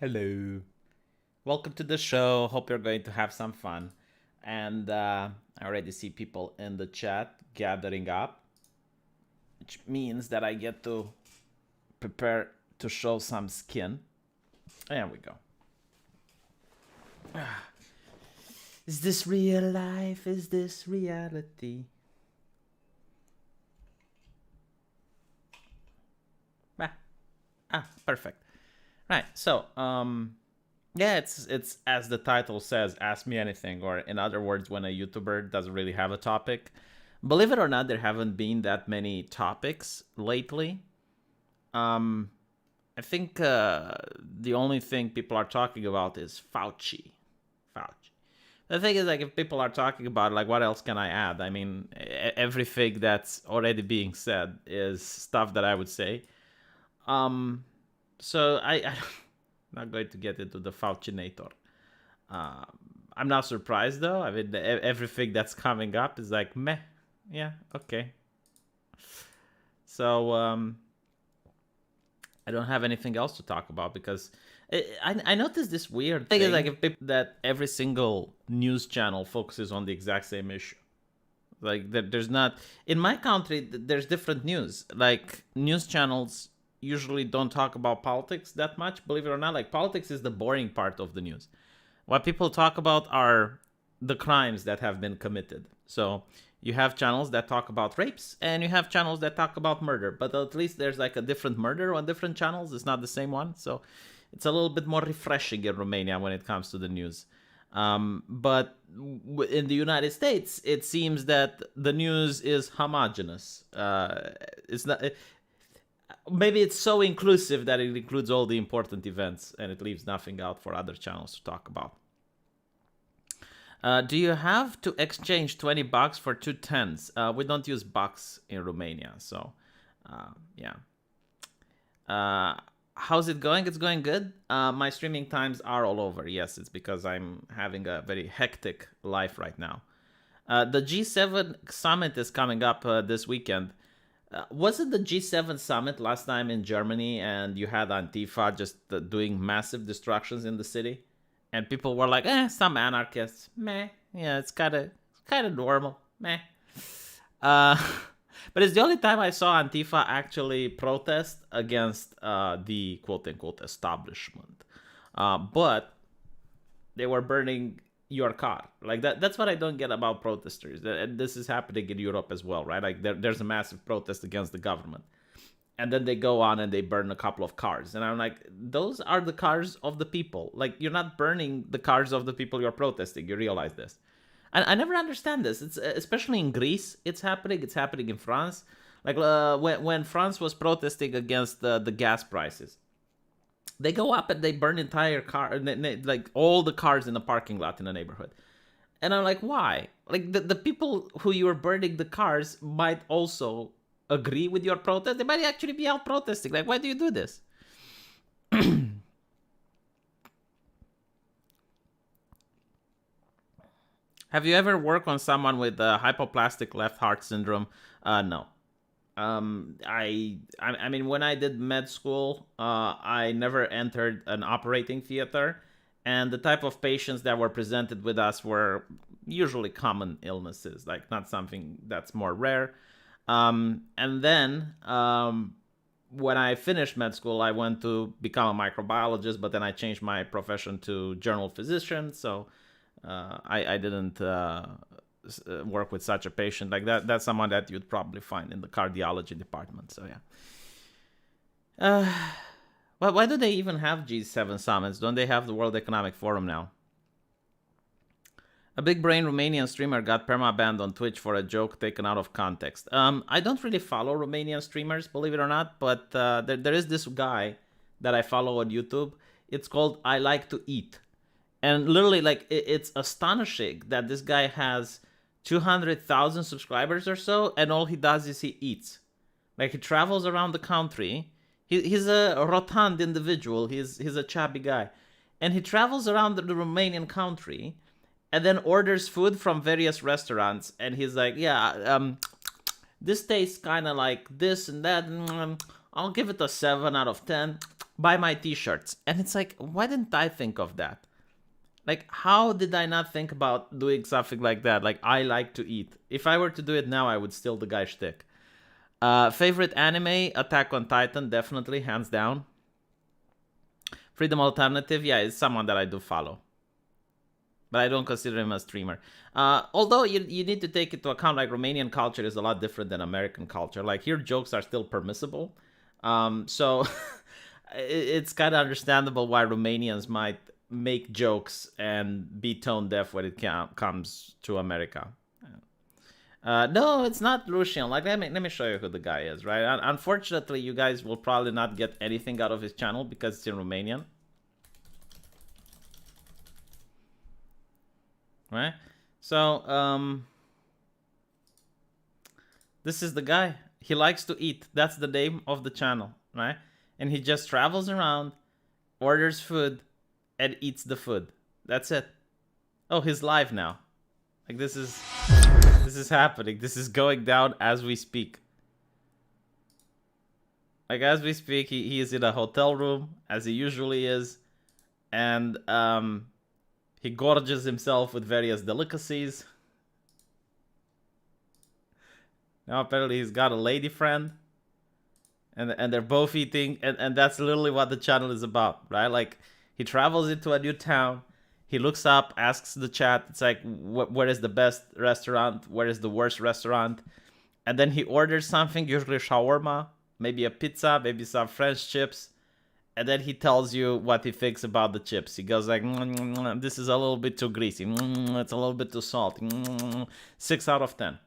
Hello. Welcome to the show. Hope you're going to have some fun. And I already see people in the chat gathering up, which means that I get to prepare to show some skin. There we go. Is this real life? Is this reality? Perfect. Right. So, yeah, it's as the title says, ask me anything, or in other words, when a YouTuber doesn't really have a topic. Believe it or not, there haven't been that many topics lately. I think the only thing people are talking about is Faulci. The thing is, like, if people are talking about, like, what else can I add? I mean, everything that's already being said is stuff that I would say. So I'm not going to get into the Faucinator. I'm not surprised though. I mean, everything that's coming up is like meh. Yeah, okay. So I don't have anything else to talk about because I noticed this weird thing. Is like if people, that every single news channel focuses on the exact same issue. Like there's not in my country. There's different news. Like news channels usually don't talk about politics that much. Believe it or not, like politics is the boring part of the news. What people talk about are the crimes that have been committed. So you have channels that talk about rapes and you have channels that talk about murder, but at least there's like a different murder on different channels. It's not the same one. So it's a little bit more refreshing in Romania when it comes to the news. But in the United States, it seems that the news is homogenous. It's not. Maybe it's so inclusive that it includes all the important events and it leaves nothing out for other channels to talk about. Do you have to exchange 20 bucks for 2 tens? We don't use bucks in Romania, so yeah. How's it going? It's going good. My streaming times are all over. Yes, it's because I'm having a very hectic life right now. The G7 summit is coming up this weekend. Wasn't the G7 summit last time in Germany and you had Antifa just doing massive destructions in the city? And people were like, some anarchists. Meh. Yeah, it's kind of normal. Meh. But it's the only time I saw Antifa actually protest against the quote-unquote establishment. But they were burning your car. Like that's what I don't get about protesters. And this is happening in Europe as well, right? Like there's a massive protest against the government. And then they go on and they burn a couple of cars. And I'm like, those are the cars of the people. Like, you're not burning the cars of the people you're protesting. You realize this. And I never understand this. It's especially in Greece, it's happening. It's happening in France. Like when France was protesting against the gas prices, they go up and they burn entire car, like all the cars in the parking lot in the neighborhood. And I'm like, why? Like the people who you are burning the cars might also agree with your protest. They might actually be out protesting. Like, why do you do this? Have you ever worked on someone with hypoplastic left heart syndrome? No. I mean, when I did med school, I never entered an operating theater, and the type of patients that were presented with us were usually common illnesses, like not something that's more rare. And then when I finished med school, I went to become a microbiologist, but then I changed my profession to general physician. So I didn't work with such a patient. Like that's someone that you'd probably find in the cardiology department. So yeah. Well, why do they even have G7 summits? Don't they have the World Economic Forum now? A big brain Romanian streamer got perma-banned on Twitch for a joke taken out of context. I don't really follow Romanian streamers, believe it or not, but there is this guy that I follow on YouTube. It's called I Like to Eat. And literally, like, it's astonishing that this guy has 200,000 subscribers or so, and all he does is he eats. Like, he travels around the country. He's a rotund individual. He's a chubby guy. And he travels around the Romanian country and then orders food from various restaurants. And he's like, yeah, this tastes kind of like this and that. I'll give it a 7 out of 10. buy my t-shirts. And it's like, why didn't I think of that? Like, how did I not think about doing something like that? Like, I like to eat. If I were to do it now, I would steal the guy's shtick. Favorite anime? Attack on Titan, definitely, hands down. Freedom Alternative, yeah, it's someone that I do follow. But I don't consider him a streamer. Although you need to take into account, like, Romanian culture is a lot different than American culture. Like, here, jokes are still permissible. So it's kind of understandable why Romanians might make jokes and be tone deaf when it comes to America. No, it's not Russian. Like, let me show you who the guy is, right? Unfortunately, you guys will probably not get anything out of his channel because it's in Romanian. Right? So, this is the guy. He likes to eat. That's the name of the channel, right? And he just travels around, orders food, and eats the food. That's it. Oh, he's live now. Like, this is happening. This is going down as we speak. Like, as we speak, he is in a hotel room, as he usually is. And he gorges himself with various delicacies. Now apparently he's got a lady friend. And they're both eating. And that's literally what the channel is about, right? Like, he travels into a new town. He looks up, asks the chat. It's like, where is the best restaurant? Where is the worst restaurant? And then he orders something, usually shawarma, maybe a pizza, maybe some French chips. And then he tells you what he thinks about the chips. He goes like, this is a little bit too greasy. It's a little bit too salty. 6 out of 10.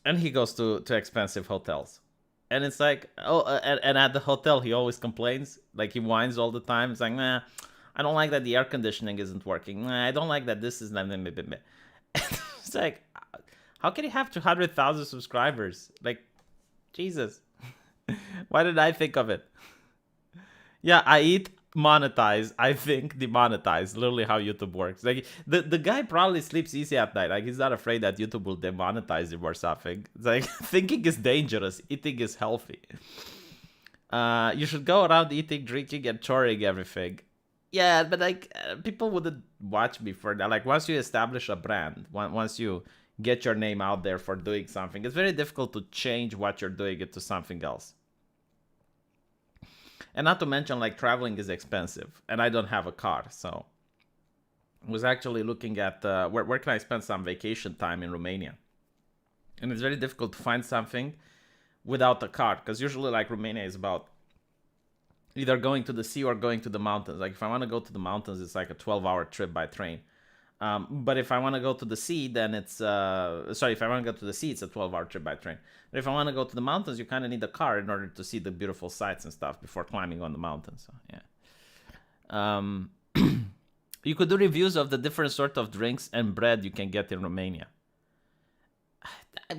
And he goes to expensive hotels. And it's like, and at the hotel, he always complains. Like, he whines all the time. It's like, nah, I don't like that the air conditioning isn't working. Nah, I don't like that this is... It's like, how can you have 200,000 subscribers? Like, Jesus. Why did I think of it? Yeah, I eat, monetize, I think, demonetize. Literally how YouTube works. Like, the guy probably sleeps easy at night. Like, he's not afraid that YouTube will demonetize him or something. It's like, thinking is dangerous. Eating is healthy. You should go around eating, drinking, and choring everything. Yeah, but like, people wouldn't watch me for that. Like, once you establish a brand, once you get your name out there for doing something, it's very difficult to change what you're doing into something else. And not to mention, like, traveling is expensive, and I don't have a car, so I was actually looking at where can I spend some vacation time in Romania. And it's very difficult to find something without a car, because usually, like, Romania is about either going to the sea or going to the mountains. Like, if I want to go to the mountains, it's like a 12-hour trip by train. But if I want to go to the sea, then it's... if I want to go to the sea, it's a 12-hour trip by train. But if I want to go to the mountains, you kind of need a car in order to see the beautiful sights and stuff before climbing on the mountain. So, yeah. You could do reviews of the different sort of drinks and bread you can get in Romania.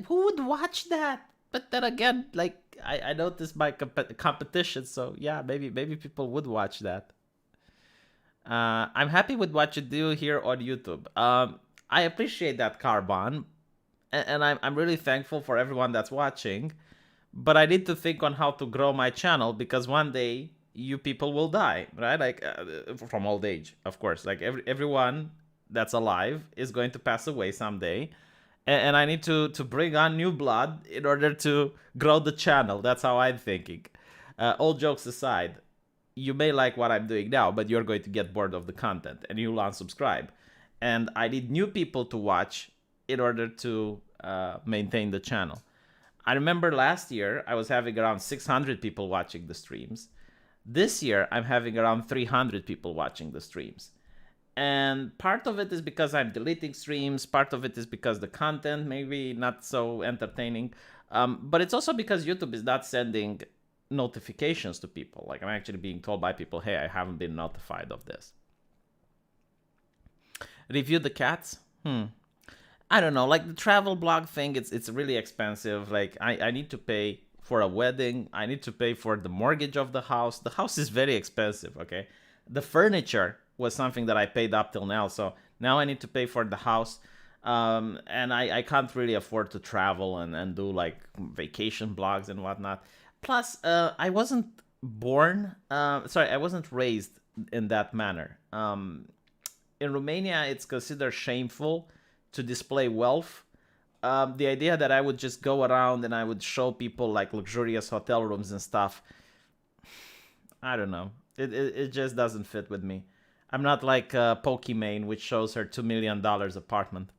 Who would watch that? But then again, like, I noticed my competition, so yeah, maybe people would watch that. I'm happy with what you do here on YouTube. I appreciate that, Carbon, and I'm really thankful for everyone that's watching. But I need to think on how to grow my channel, because one day you people will die, right? Like, from old age, of course. Like, everyone that's alive is going to pass away someday. And I need to bring on new blood in order to grow the channel. That's how I'm thinking. All jokes aside, you may like what I'm doing now, but you're going to get bored of the content and you'll unsubscribe. And I need new people to watch in order to maintain the channel. I remember last year, I was having around 600 people watching the streams. This year, I'm having around 300 people watching the streams. And part of it is because I'm deleting streams. Part of it is because the content maybe not so entertaining. But it's also because YouTube is not sending notifications to people. Like, I'm actually being told by people, hey, I haven't been notified of this. Review the cats? I don't know. Like, the travel blog thing, it's really expensive. Like, I need to pay for a wedding. I need to pay for the mortgage of the house. The house is very expensive, okay? The furniture was something that I paid up till now. So now I need to pay for the house. And I can't really afford to travel and do like vacation blogs and whatnot. Plus, I wasn't I wasn't raised in that manner. In Romania, it's considered shameful to display wealth. The idea that I would just go around and I would show people like luxurious hotel rooms and stuff, I don't know. It just doesn't fit with me. I'm not like Pokimane, which shows her $2 million apartment.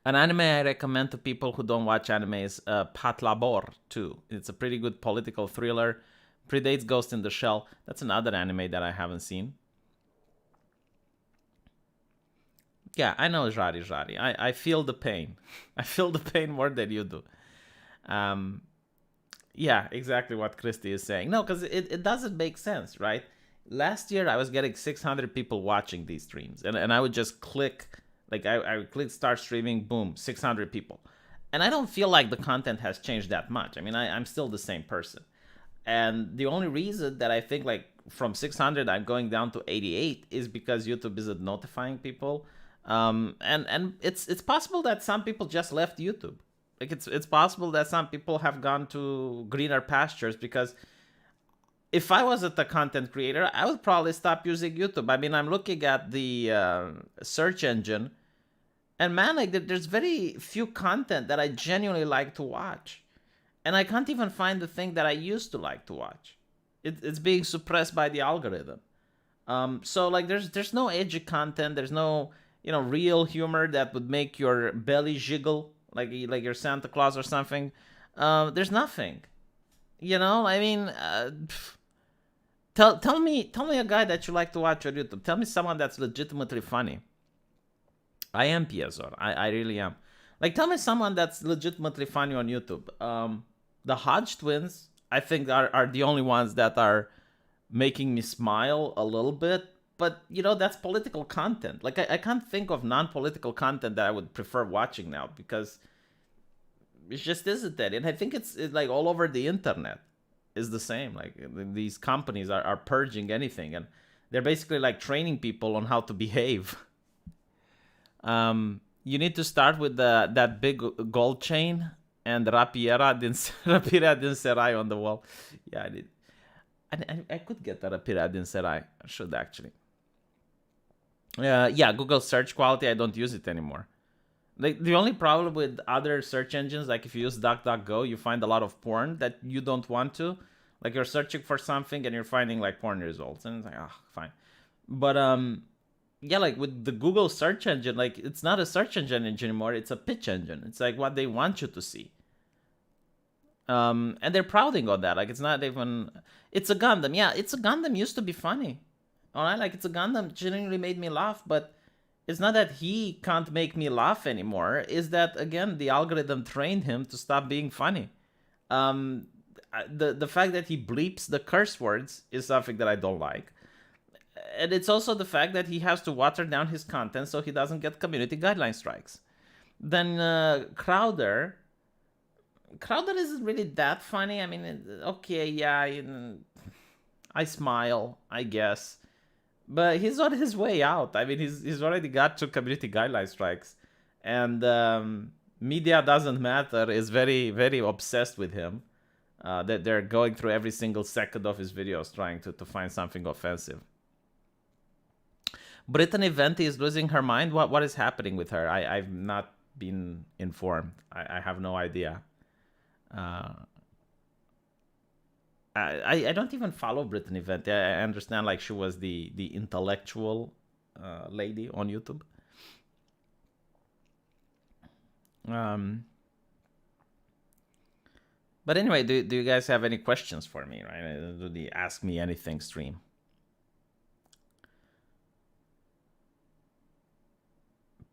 An anime I recommend to people who don't watch anime is Pat Labor 2. It's a pretty good political thriller. Predates Ghost in the Shell. That's another anime that I haven't seen. Yeah, I know, Jari. I feel the pain. I feel the pain more than you do. Yeah, exactly what Christy is saying. No, because it doesn't make sense, right? Last year, I was getting 600 people watching these streams. And I would just click, like, I would click start streaming, boom, 600 people. And I don't feel like the content has changed that much. I mean, I'm still the same person. And the only reason that I think, like, from 600, I'm going down to 88 is because YouTube isn't notifying people. And it's possible that some people just left YouTube. Like it's possible that some people have gone to greener pastures, because if I was a content creator, I would probably stop using YouTube. I mean, I'm looking at the search engine, and man, like there's very few content that I genuinely like to watch, and I can't even find the thing that I used to like to watch. It's being suppressed by the algorithm. So like there's no edgy content. There's no real humor that would make your belly jiggle like your Santa Claus or something. There's nothing. I mean, tell me a guy that you like to watch on YouTube. Tell me someone that's legitimately funny. I am Piazor. I really am. Like, tell me someone that's legitimately funny on YouTube. The Hodge twins, I think, are the only ones that are making me smile a little bit. But, that's political content. Like, I can't think of non-political content that I would prefer watching now, because it just isn't that. And I think it's like all over the internet is the same. Like, these companies are purging anything. And they're basically, like, training people on how to behave. You need to start with that big gold chain and Rapira din Serai on the wall. Yeah, I did. I could get that Rapira din Serai. I should actually. Yeah, Google search quality, I don't use it anymore. Like, the only problem with other search engines, like if you use DuckDuckGo, you find a lot of porn that you don't want to. Like, you're searching for something and you're finding like porn results, and it's like, fine. But yeah, like with the Google search engine, like it's not a search engine anymore, it's a pitch engine. It's like what they want you to see. And they're prouding on that. Like, it's not even, it's a Gundam. Yeah, It's a Gundam used to be funny. All right, like It's a Gundam genuinely made me laugh, but it's not that he can't make me laugh anymore. Is that, again, the algorithm trained him to stop being funny. The fact that he bleeps the curse words is something that I don't like. And it's also the fact that he has to water down his content so he doesn't get community guideline strikes. Then Crowder isn't really that funny. I mean, okay, yeah, I smile, I guess. But he's on his way out. I mean, he's already got 2 community guideline strikes. And Media Doesn't Matter is very, very obsessed with him. That they're going through every single second of his videos trying to find something offensive. Brittany Venti is losing her mind. What is happening with her? I've not been informed. I have no idea. I don't even follow Brittany Venti. I understand, like, she was the intellectual lady on YouTube. But anyway, do you guys have any questions for me? Right? Do the Ask Me Anything stream?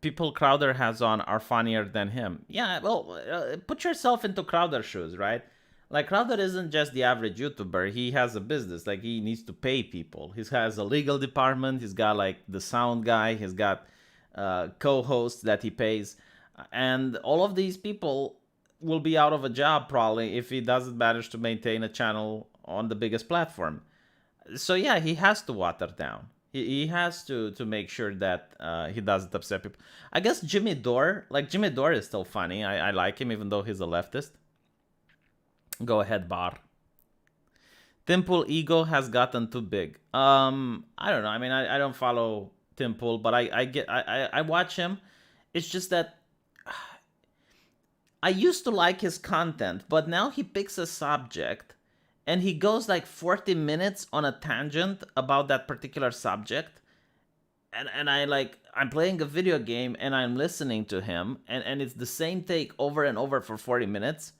People Crowder has on are funnier than him. Yeah, well, put yourself into Crowder's shoes, right? Like, Crowder isn't just the average YouTuber. He has a business. Like, he needs to pay people. He has a legal department. He's got, like, the sound guy. He's got co-hosts that he pays. And all of these people will be out of a job, probably, if he doesn't manage to maintain a channel on the biggest platform. So, yeah, he has to water down. He has to make sure that he doesn't upset people. I guess Jimmy Dore is still funny. I like him, even though he's a leftist. Go ahead, Bar. Timpool ego has gotten too big. I don't know. I mean, I don't follow Timpool, but I watch him. It's just that I used to like his content, but now he picks a subject and he goes like 40 minutes on a tangent about that particular subject. And I'm playing a video game and I'm listening to him and it's the same take over and over for 40 minutes.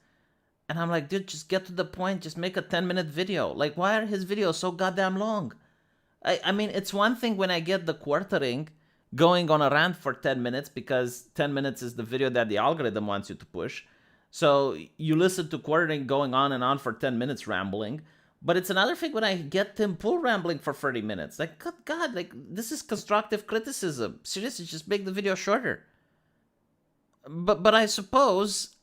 And I'm like, dude, just get to the point. Just make a 10-minute video. Like, why are his videos so goddamn long? I mean, it's one thing when I get the quartering going on a rant for 10 minutes because 10 minutes is the video that the algorithm wants you to push. So you listen to quartering going on and on for 10 minutes rambling. But it's another thing when I get Tim Pool rambling for 30 minutes. Like, good God, like, this is constructive criticism. Seriously, just make the video shorter. But I suppose,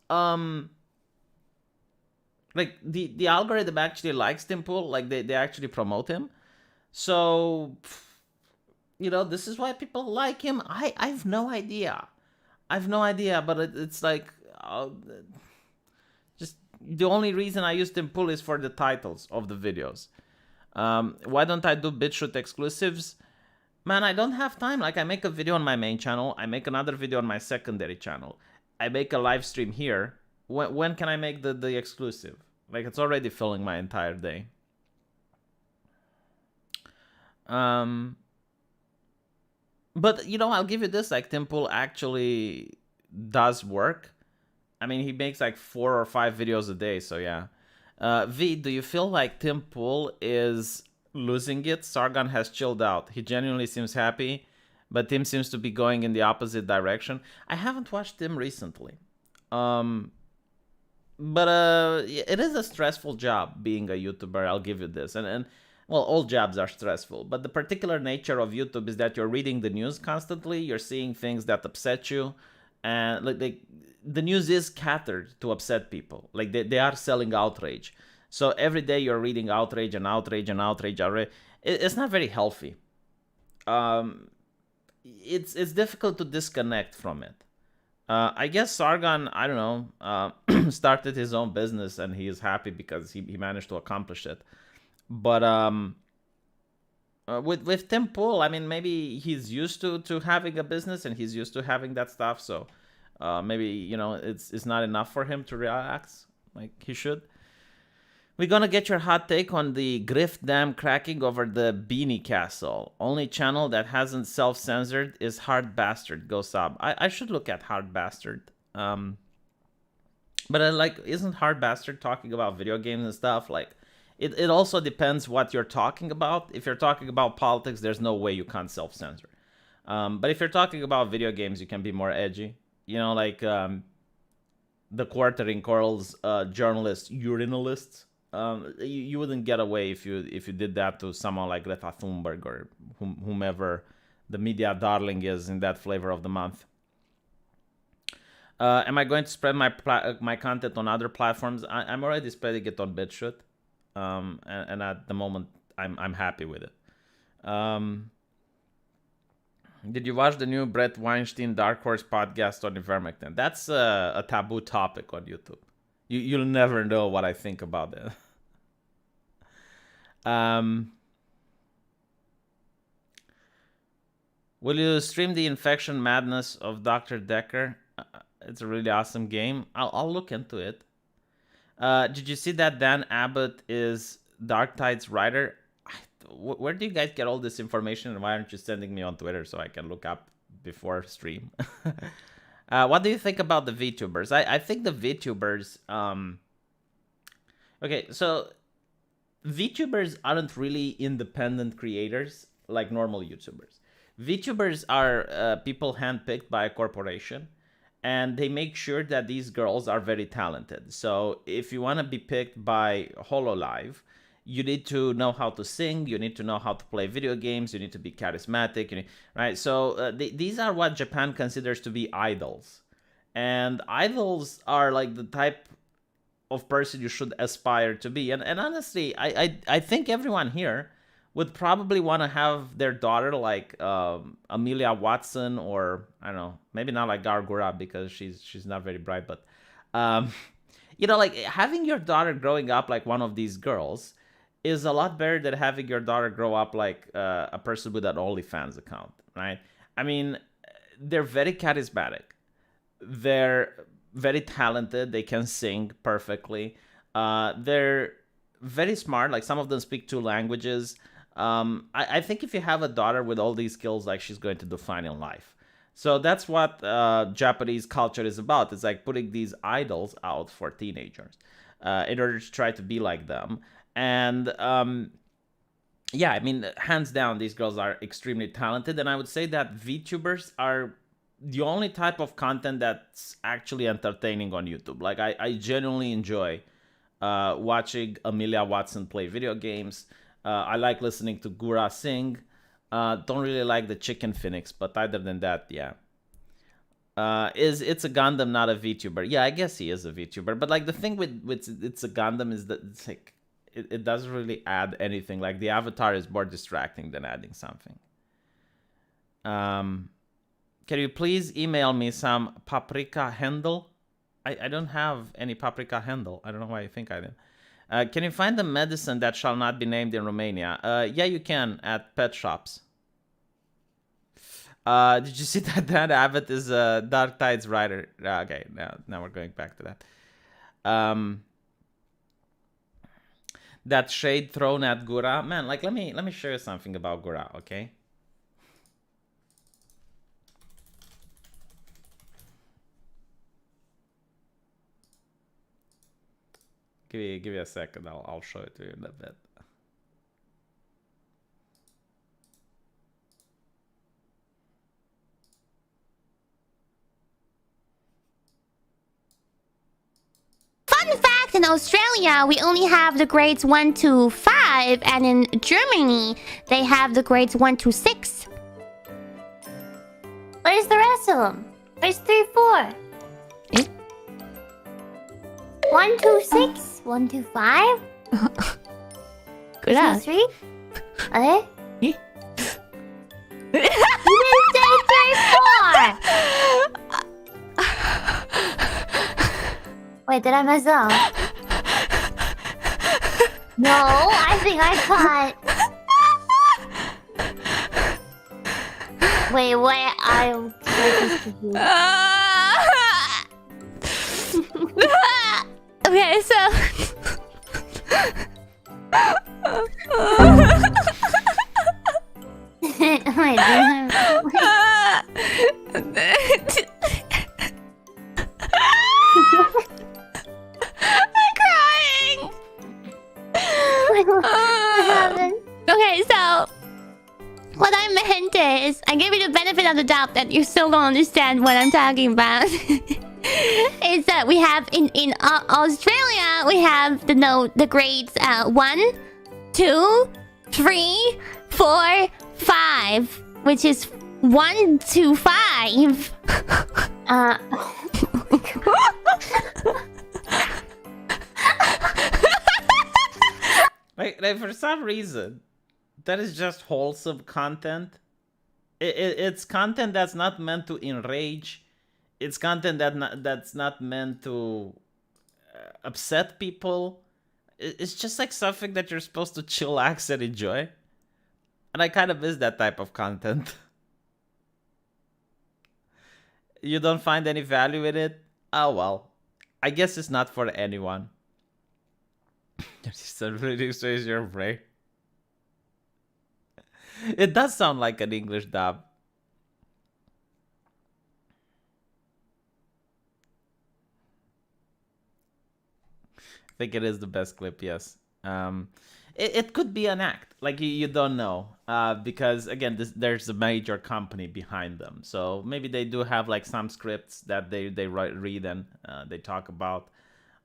like, the algorithm actually likes Tim Pool. Like, they actually promote him. So, this is why people like him. I've no idea. But it's like, just the only reason I use Tim Pool is for the titles of the videos. Why don't I do BitChute exclusives? Man, I don't have time. Like, I make a video on my main channel. I make another video on my secondary channel. I make a live stream here. When can I make the exclusive? Like, it's already filling my entire day. But, I'll give you this. Like, Tim Pool actually does work. I mean, he makes like 4 or 5 videos a day, so yeah. V, do you feel like Tim Pool is losing it? Sargon has chilled out. He genuinely seems happy, but Tim seems to be going in the opposite direction. I haven't watched Tim recently. But it is a stressful job being a YouTuber, I'll give you this. And well, all jobs are stressful, but the particular nature of YouTube is that you're reading the news constantly, you're seeing things that upset you, and like the news is catered to upset people. Like they are selling outrage. So every day you're reading outrage and outrage and outrage. It's not very healthy. It's difficult to disconnect from it. I guess Sargon, I don't know, started his own business and he is happy because he managed to accomplish it. But with Tim Pool, I mean, maybe he's used to having a business and he's used to having that stuff. So maybe, it's not enough for him to relax like he should. We're gonna get your hot take on the Griff Dam cracking over the Beanie Castle. Only channel that hasn't self-censored is Hard Bastard. Go sub. I should look at Hard Bastard. But isn't Hard Bastard talking about video games and stuff? Like, it also depends what you're talking about. If you're talking about politics, there's no way you can't self-censor. But if you're talking about video games, you can be more edgy. The quartering calls journalists urinalists. You wouldn't get away if you did that to someone like Greta Thunberg or whomever the media darling is in that flavor of the month. Am I going to spread my content on other platforms? I'm already spreading it on BitChute, and at the moment I'm happy with it. Did you watch the new Brett Weinstein Dark Horse podcast on ivermectin? That's a taboo topic on YouTube. You'll never know what I think about it. Will you stream the Infection Madness of Dr. Decker? It's a really awesome game. I'll look into it. Did you see that Dan Abbott is Dark Tide's writer? Where do you guys get all this information, and why aren't you sending me on Twitter so I can look up before stream? What do you think about the VTubers? I think the VTubers... Okay, so VTubers aren't really independent creators like normal YouTubers. VTubers are people handpicked by a corporation, and they make sure that these girls are very talented. So if you want to be picked by HoloLive, you need to know how to sing, you need to know how to play video games, you need to be charismatic, right? So these are what Japan considers to be idols. And idols are like the type of person you should aspire to be. And honestly, I think everyone here would probably want to have their daughter like Amelia Watson, or I don't know, maybe not like Gargura because she's not very bright, but like having your daughter growing up like one of these girls is a lot better than having your daughter grow up like a person with an OnlyFans account, right? I mean, they're very charismatic. They're very talented. They can sing perfectly. They're very smart. Like some of them speak 2 languages. I think if you have a daughter with all these skills, like she's going to do fine in life. So that's what Japanese culture is about. It's like putting these idols out for teenagers in order to try to be like them. And yeah, I mean, hands down, these girls are extremely talented. And I would say that VTubers are the only type of content that's actually entertaining on YouTube. Like, I genuinely enjoy watching Amelia Watson play video games. I like listening to Gura sing. Don't really like the Chicken Phoenix, but other than that, yeah. It's a Gundam, not a VTuber? Yeah, I guess he is a VTuber. But like the thing with it's a Gundam is that it's like it doesn't really add anything. Like the avatar is more distracting than adding something. Can you please email me some paprika handle? I don't have any paprika handle. I don't know why you think I did. Can you find the medicine that shall not be named in Romania? Yeah, you can at pet shops. Did you see that Abbott is a Dark Tides writer? Okay, now we're going back to that. That shade thrown at Gura. Man, like let me show you something about Gura, okay? Give me a second. I'll show it to you in a bit. Fun fact, in Australia, we only have the grades 1 to 5, and in Germany, they have the grades 1 to 6. Where's the rest of them? Where's 3, 4? 1 to 6? 1 to 5? Good job. 3? Okay. You didn't say 3, 4! Wait, did I mess up? No, I think I caught... Wait, I'm confused. Okay, so... Wait, I'm crying! What happened? Okay, so... What I meant is, I give you the benefit of the doubt that you still don't understand what I'm talking about. Is that we have in Australia, we have the grades 1, 2, 3, 4, 5, which is 1 to 5. Like for some reason, that is just wholesome content. It's content that's not meant to enrage. It's content that's not meant to upset people. It's just like something that you're supposed to chillax and enjoy. And I kind of miss that type of content. You don't find any value in it? Oh well. I guess it's not for anyone. Just really says your brain. It does sound like an English dub. I think it is the best clip, yes. It could be an act. Like, you don't know. Because, again, there's a major company behind them. So maybe they do have, like, some scripts that they read and they talk about.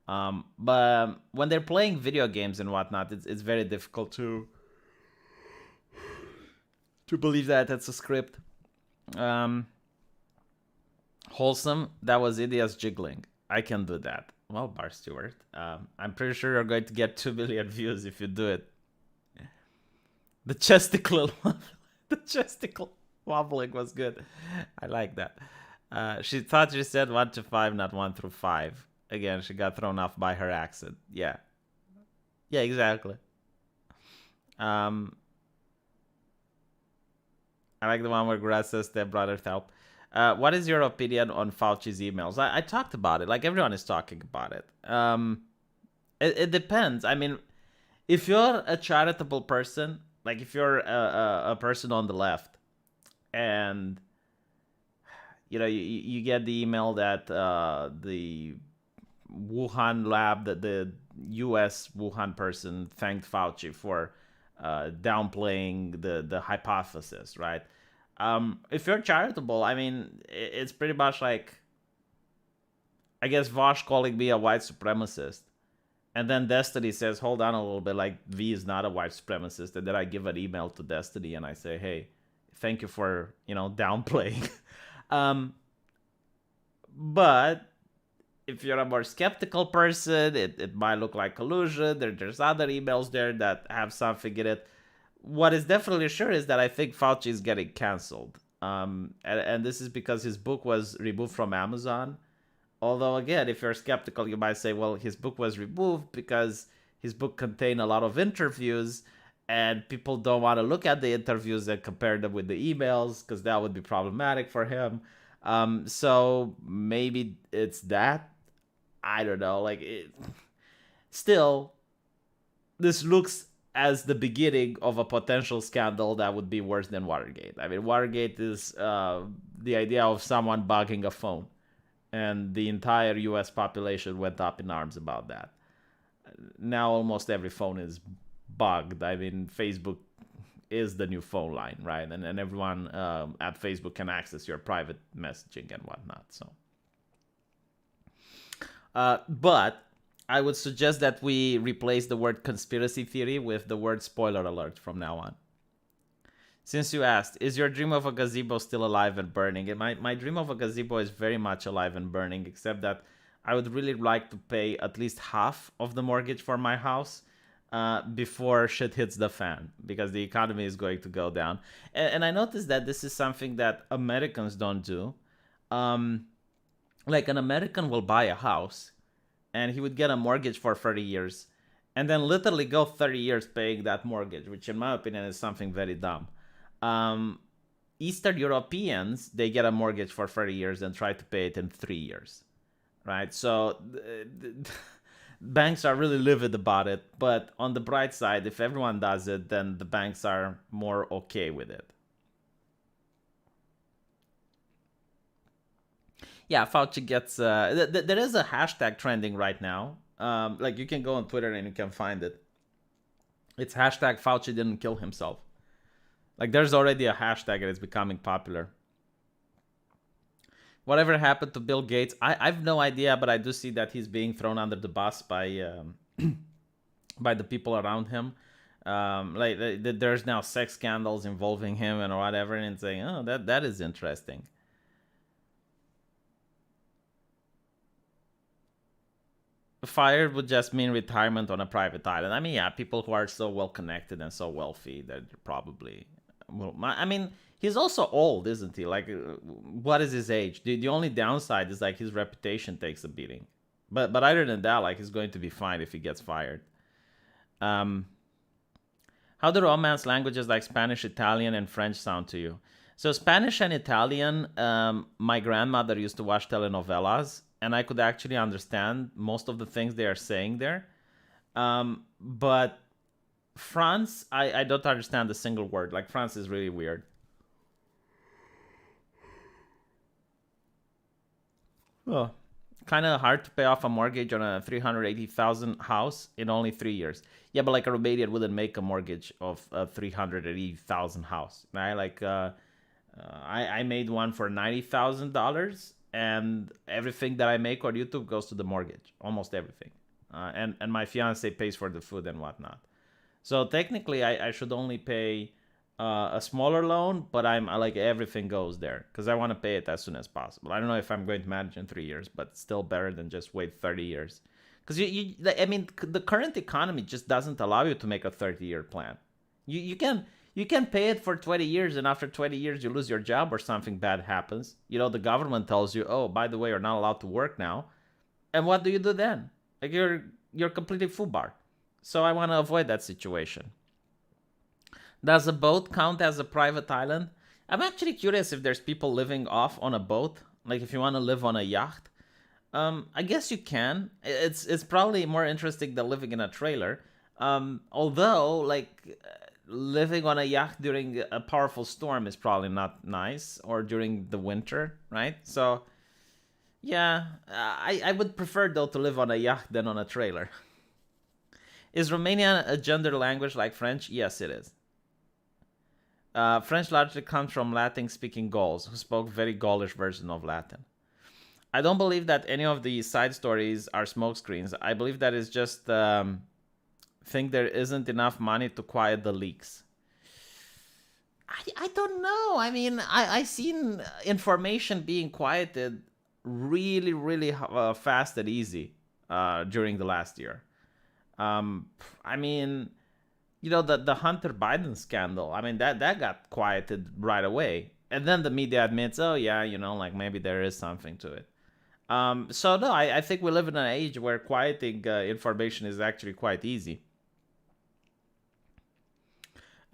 But when they're playing video games and whatnot, it's very difficult to believe that it's a script. Wholesome, that was Idia's jiggling. I can do that. Well, Bar Stewart, I'm pretty sure you're going to get 2 million views if you do it. The chesticle wobbling was good. I like that. She thought she said 1 to 5, not 1 through 5. Again, she got thrown off by her accent. Yeah. Yeah, exactly. I like the one where Grass says stepbrother's help. What is your opinion on Fauci's emails? I talked about it. Like, everyone is talking about it. It depends. I mean, if you're a charitable person, like if you're a person on the left, and you get the email that the Wuhan lab, that the U.S. Wuhan person thanked Fauci for downplaying the hypothesis, right? If you're charitable, I mean, it's pretty much like, I guess, Vosh calling me a white supremacist. And then Destiny says, hold on a little bit, like, V is not a white supremacist. And then I give an email to Destiny and I say, hey, thank you for, downplaying. But if you're a more skeptical person, it might look like collusion. There's other emails there that have something in it. What is definitely sure is that I think Fauci is getting canceled. And this is because his book was removed from Amazon. Although, again, if you're skeptical, you might say, well, his book was removed because his book contained a lot of interviews and people don't want to look at the interviews and compare them with the emails because that would be problematic for him. So maybe it's that. I don't know. Still, this looks as the beginning of a potential scandal that would be worse than Watergate. I mean, Watergate is the idea of someone bugging a phone. And the entire US population went up in arms about that. Now almost every phone is bugged. I mean, Facebook is the new phone line, right? And everyone at Facebook can access your private messaging and whatnot. So, but I would suggest that we replace the word conspiracy theory with the word spoiler alert from now on. Since you asked, is your dream of a gazebo still alive and burning? And my dream of a gazebo is very much alive and burning, except that I would really like to pay at least half of the mortgage for my house before shit hits the fan, because the economy is going to go down. And I noticed that this is something that Americans don't do. Like, an American will buy a house, and he would get a mortgage for 30 years, and then literally go 30 years paying that mortgage, which in my opinion is something very dumb. Eastern Europeans, they get a mortgage for 30 years and try to pay it in 3 years, right? So banks are really livid about it. But on the bright side, if everyone does it, then the banks are more okay with it. Yeah, Fauci gets... there is a hashtag trending right now. Like, you can go on Twitter and you can find it. It's hashtag Fauci didn't kill himself. Like, there's already a hashtag and it's becoming popular. Whatever happened to Bill Gates? I've no idea, but I do see that he's being thrown under the bus by by the people around him. There's now sex scandals involving him and whatever, and saying, oh, that is interesting. Fired would just mean retirement on a private island. I mean, yeah, people who are so well connected and so wealthy that probably... Well, I mean, he's also old, isn't he? Like, what is his age? The only downside is, like, his reputation takes a beating. But other than that, like, he's going to be fine if he gets fired. How do Romance languages like Spanish, Italian, and French sound to you? So Spanish and Italian, my grandmother used to watch telenovelas, and I could actually understand most of the things they are saying there. But France, I don't understand a single word. Like, France is really weird. Oh, kind of hard to pay off a mortgage on a $380,000 house in only 3 years. Yeah, but like, a Romanian wouldn't make a mortgage of a $380,000 house, right? Like, I made one for $90,000, and everything that I make on YouTube goes to the mortgage, almost everything. And my fiance pays for the food and whatnot. So technically, I should only pay a smaller loan, but I'm like, everything goes there because I want to pay it as soon as possible. I don't know if I'm going to manage in 3 years, but still better than just wait 30 years. Because I mean, the current economy just doesn't allow you to make a 30-year plan. You can pay it for 20 years, and after 20 years, you lose your job or something bad happens. The government tells you, oh, by the way, you're not allowed to work now. And what do you do then? Like you're completely foobar. So I want to avoid that situation. Does a boat count as a private island? I'm actually curious if there's people living off on a boat. Like if you want to live on a yacht. I guess you can. It's probably more interesting than living in a trailer. Although, like, living on a yacht during a powerful storm is probably not nice, or during the winter, right? So, yeah, I would prefer though to live on a yacht than on a trailer. Is Romanian a gender language like French? Yes, it is. French largely comes from Latin-speaking Gauls, who spoke very Gaulish version of Latin. I don't believe that any of the side stories are smokescreens. I believe that is just think there isn't enough money to quiet the leaks. I don't know. I mean, I seen information being quieted really, really fast and easy during the last year. I mean, you know, the Hunter Biden scandal. I mean, that got quieted right away. And then the media admits, oh, yeah, you know, like maybe there is something to it. So, no, I think we live in an age where quieting information is actually quite easy.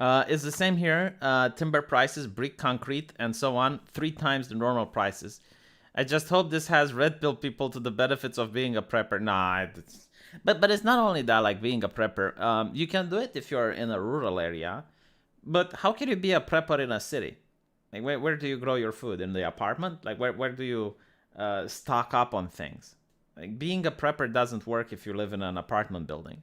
It's the same here. Timber prices, brick, concrete, and so on, 3 times the normal prices. I just hope this has red pill people to the benefits of being a prepper. Nah, but it's not only that, like being a prepper. You can do it if you're in a rural area, but how can you be a prepper in a city? Like where do you grow your food? In the apartment? Like where do you stock up on things? Like being a prepper doesn't work if you live in an apartment building.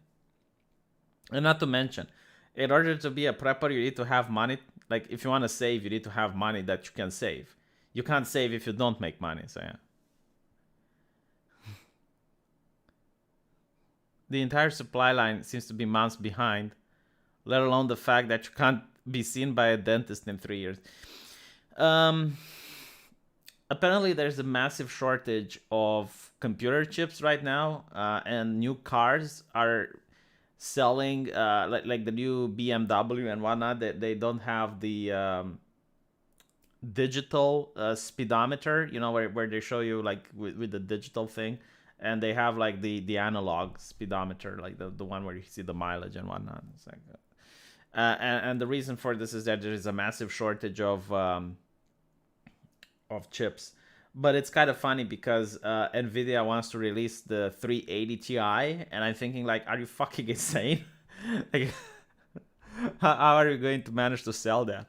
And not to mention, in order to be a prepper, you need to have money. Like if you want to save, you need to have money that you can save. You can't save if you don't make money. So yeah. The entire supply line seems to be months behind, let alone the fact that you can't be seen by a dentist in 3 years. Apparently there's a massive shortage of computer chips right now, and new cars are selling like the new BMW and whatnot. They don't have the digital speedometer, you know, where they show you like with the digital thing, and they have like the analog speedometer, like the one where you see the mileage and whatnot. It's like and the reason for this is that there is a massive shortage of chips. But it's kind of funny because Nvidia wants to release the 380 Ti, and I'm thinking like, are you fucking insane? Like, how are you going to manage to sell that?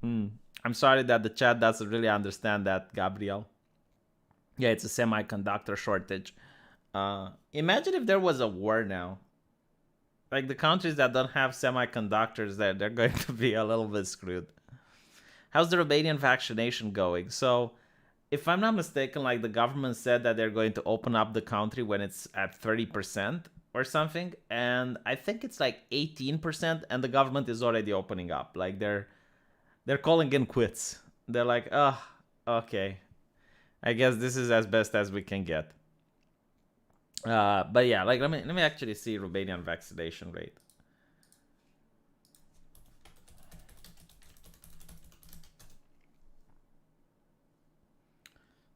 I'm sorry that the chat doesn't really understand that, Gabriel. Yeah, it's a semiconductor shortage. Imagine if there was a war now. Like the countries that don't have semiconductors, they're going to be a little bit screwed. How's the Romanian vaccination going? So, if I'm not mistaken, like the government said that they're going to open up the country when it's at 30% or something, and I think it's like 18%, and the government is already opening up. Like they're calling in quits. They're like, oh, okay, I guess this is as best as we can get. But yeah, like let me actually see Romanian vaccination rate.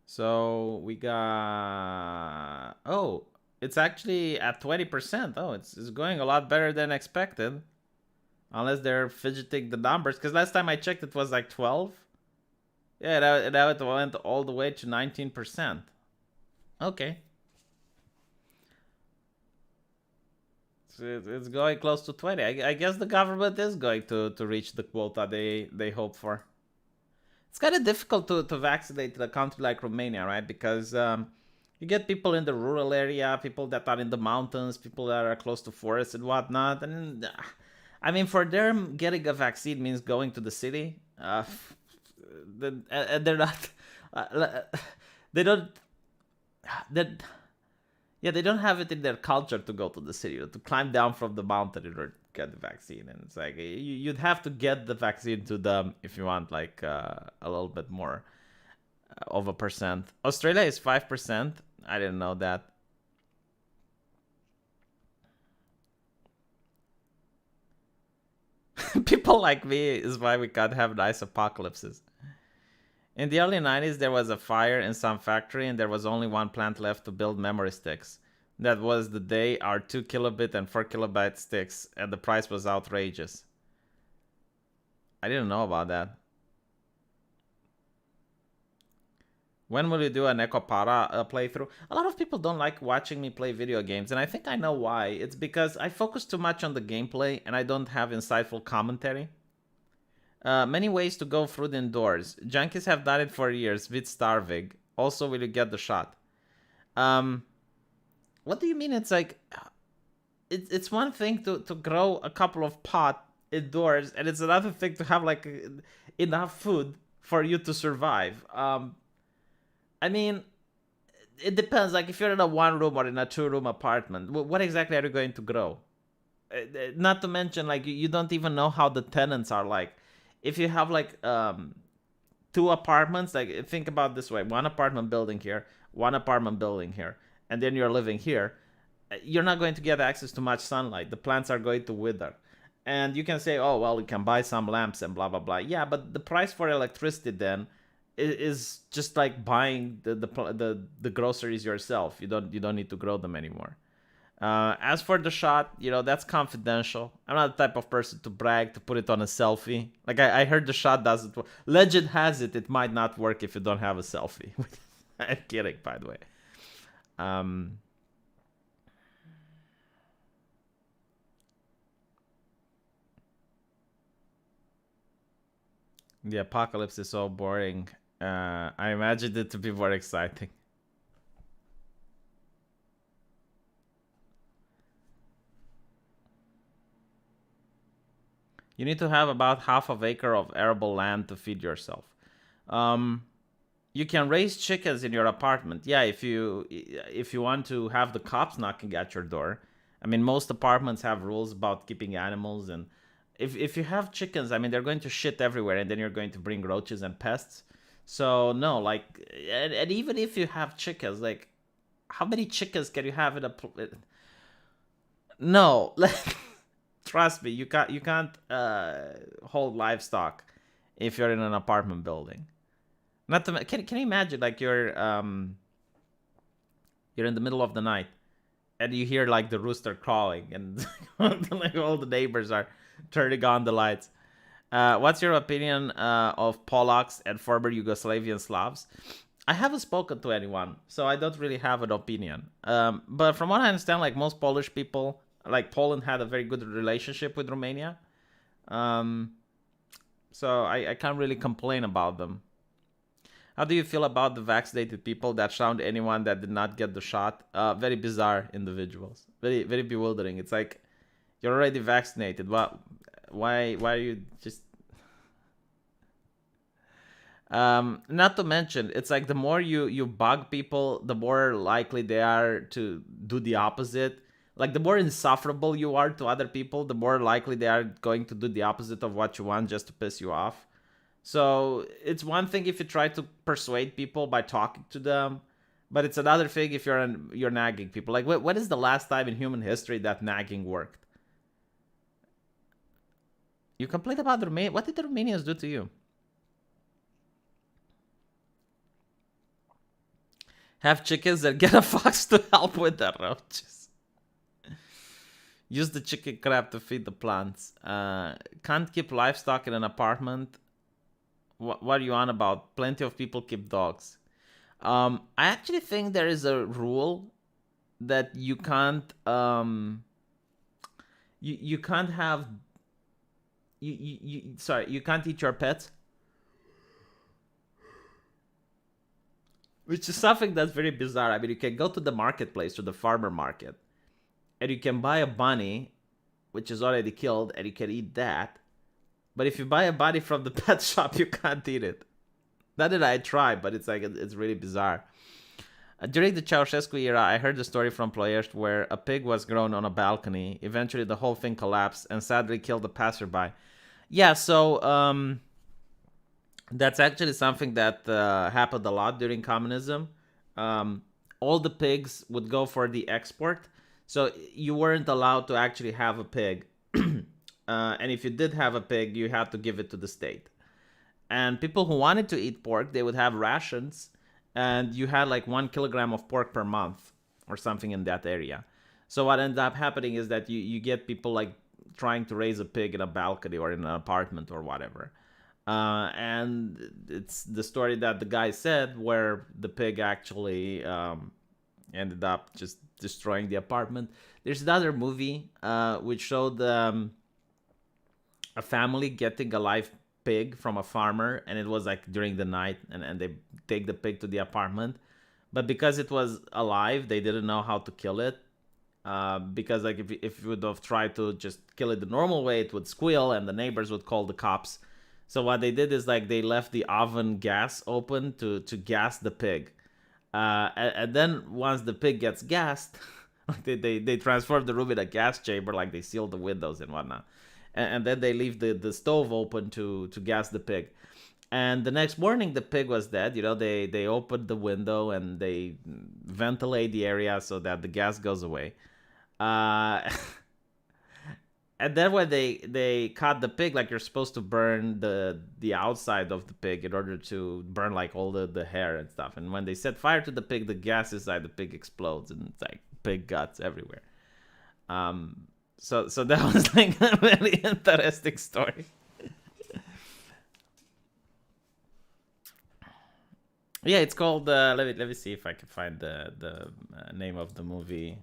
So we got, oh, it's actually at 20%. Oh, it's going a lot better than expected. Unless they're fidgeting the numbers, because last time I checked it was like 12. Yeah, now it went all the way to 19%. Okay. So it's going close to 20. I guess the government is going to reach the quota they hope for. It's kind of difficult to vaccinate a country like Romania, right? Because you get people in the rural area, people that are in the mountains, people that are close to forests and whatnot. And I mean, for them, getting a vaccine means going to the city. They're not. They don't. Yeah, they don't have it in their culture to go to the city, to climb down from the mountain in order to get the vaccine. And it's like you'd have to get the vaccine to them if you want like a little bit more of a percent. Australia is 5%. I didn't know that. People like me is why we can't have nice apocalypses. In the early 90s, there was a fire in some factory and there was only one plant left to build memory sticks. That was the day our 2 kilobit and 4 kilobyte sticks, and the price was outrageous. I didn't know about that. When will you do an Ecopara playthrough? A lot of people don't like watching me play video games, and I think I know why. It's because I focus too much on the gameplay and I don't have insightful commentary. Many ways to go through the indoors. Junkies have done it for years with starving. Also, will you get the shot? What do you mean? It's like, it's one thing to grow a couple of pot indoors, and it's another thing to have like enough food for you to survive. I mean, it depends. Like if you're in a 1-room or in a 2-room apartment, what exactly are you going to grow? Not to mention, like you don't even know how the tenants are like. If you have like 2 apartments, like think about this way: 1 apartment building here, 1 apartment building here, and then you're living here. You're not going to get access to much sunlight. The plants are going to wither. And you can say, oh, well, you can buy some lamps and blah, blah, blah. Yeah, but the price for electricity then is just like buying the groceries yourself. You don't need to grow them anymore. As for the shot, that's confidential. I'm not the type of person to brag, to put it on a selfie. Like I heard the shot doesn't work. Legend has it might not work if you don't have a selfie. I'm kidding, by the way. The apocalypse is so boring. I imagined it to be more exciting. You need to have about half an acre of arable land to feed yourself. You can raise chickens in your apartment. Yeah, if you want to have the cops knocking at your door. I mean, most apartments have rules about keeping animals, and if you have chickens, I mean, they're going to shit everywhere, and then you're going to bring roaches and pests. So no, like, and even if you have chickens, like, how many chickens can you have in a? No, trust me, you can't hold livestock if you're in an apartment building. Not to can you imagine, like, you're in the middle of the night and you hear like the rooster crawling and like all the neighbors are turning on the lights. What's your opinion of Polacks and former Yugoslavian Slavs? I haven't spoken to anyone, so I don't really have an opinion. But from what I understand, like most Polish people, like Poland had a very good relationship with Romania. So I can't really complain about them. How do you feel about the vaccinated people that shunned anyone that did not get the shot? Very bizarre individuals. Very, very bewildering. It's like, you're already vaccinated. Why are you just... Not to mention, it's like the more you bug people, the more likely they are to do the opposite. Like the more insufferable you are to other people, the more likely they are going to do the opposite of what you want just to piss you off. So it's one thing if you try to persuade people by talking to them, but it's another thing if you're nagging people. Like, when is the last time in human history that nagging worked? You complain about Romania. What did the Romanians do to you? Have chickens and get a fox to help with the roaches. Use the chicken crap to feed the plants. Can't keep livestock in an apartment. What are you on about? Plenty of people keep dogs. I actually think there is a rule that you can't you can't have you can't eat your pets, which is something that's very bizarre. I mean, you can go to the marketplace, to the farmer market, and you can buy a bunny which is already killed, and you can eat that. But if you buy a bunny from the pet shop, you can't eat it. Not that I tried, but it's like, it's really bizarre. During the Ceausescu era, I heard the story from Ploiești where a pig was grown on a balcony. Eventually, the whole thing collapsed and sadly killed a passerby. Yeah, so that's actually something that happened a lot during communism. All the pigs would go for the export, so you weren't allowed to actually have a pig. And if you did have a pig, you had to give it to the state. And people who wanted to eat pork, they would have rations, and you had like 1 kilogram of pork per month or something in that area. So what ended up happening is that you get people like trying to raise a pig in a balcony or in an apartment or whatever. And it's the story that the guy said where the pig actually ended up just destroying the apartment. There's another movie which showed a family getting a live pig from a farmer, and it was like during the night, and they take the pig to the apartment. But because it was alive, they didn't know how to kill it. Because like if you would have tried to just kill it the normal way, it would squeal and the neighbors would call the cops. So what they did is like they left the oven gas open to gas the pig. And then once the pig gets gassed, they transform the room in a gas chamber, like they seal the windows and whatnot. And then they leave the stove open to gas the pig. And the next morning, the pig was dead. They opened the window and they ventilate the area so that the gas goes away. And then when they caught the pig, like you're supposed to burn the outside of the pig in order to burn like all the hair and stuff. And when they set fire to the pig, the gas inside the pig explodes and it's like pig guts everywhere. So that was like a very interesting story. Yeah, it's called. Let me see if I can find the name of the movie.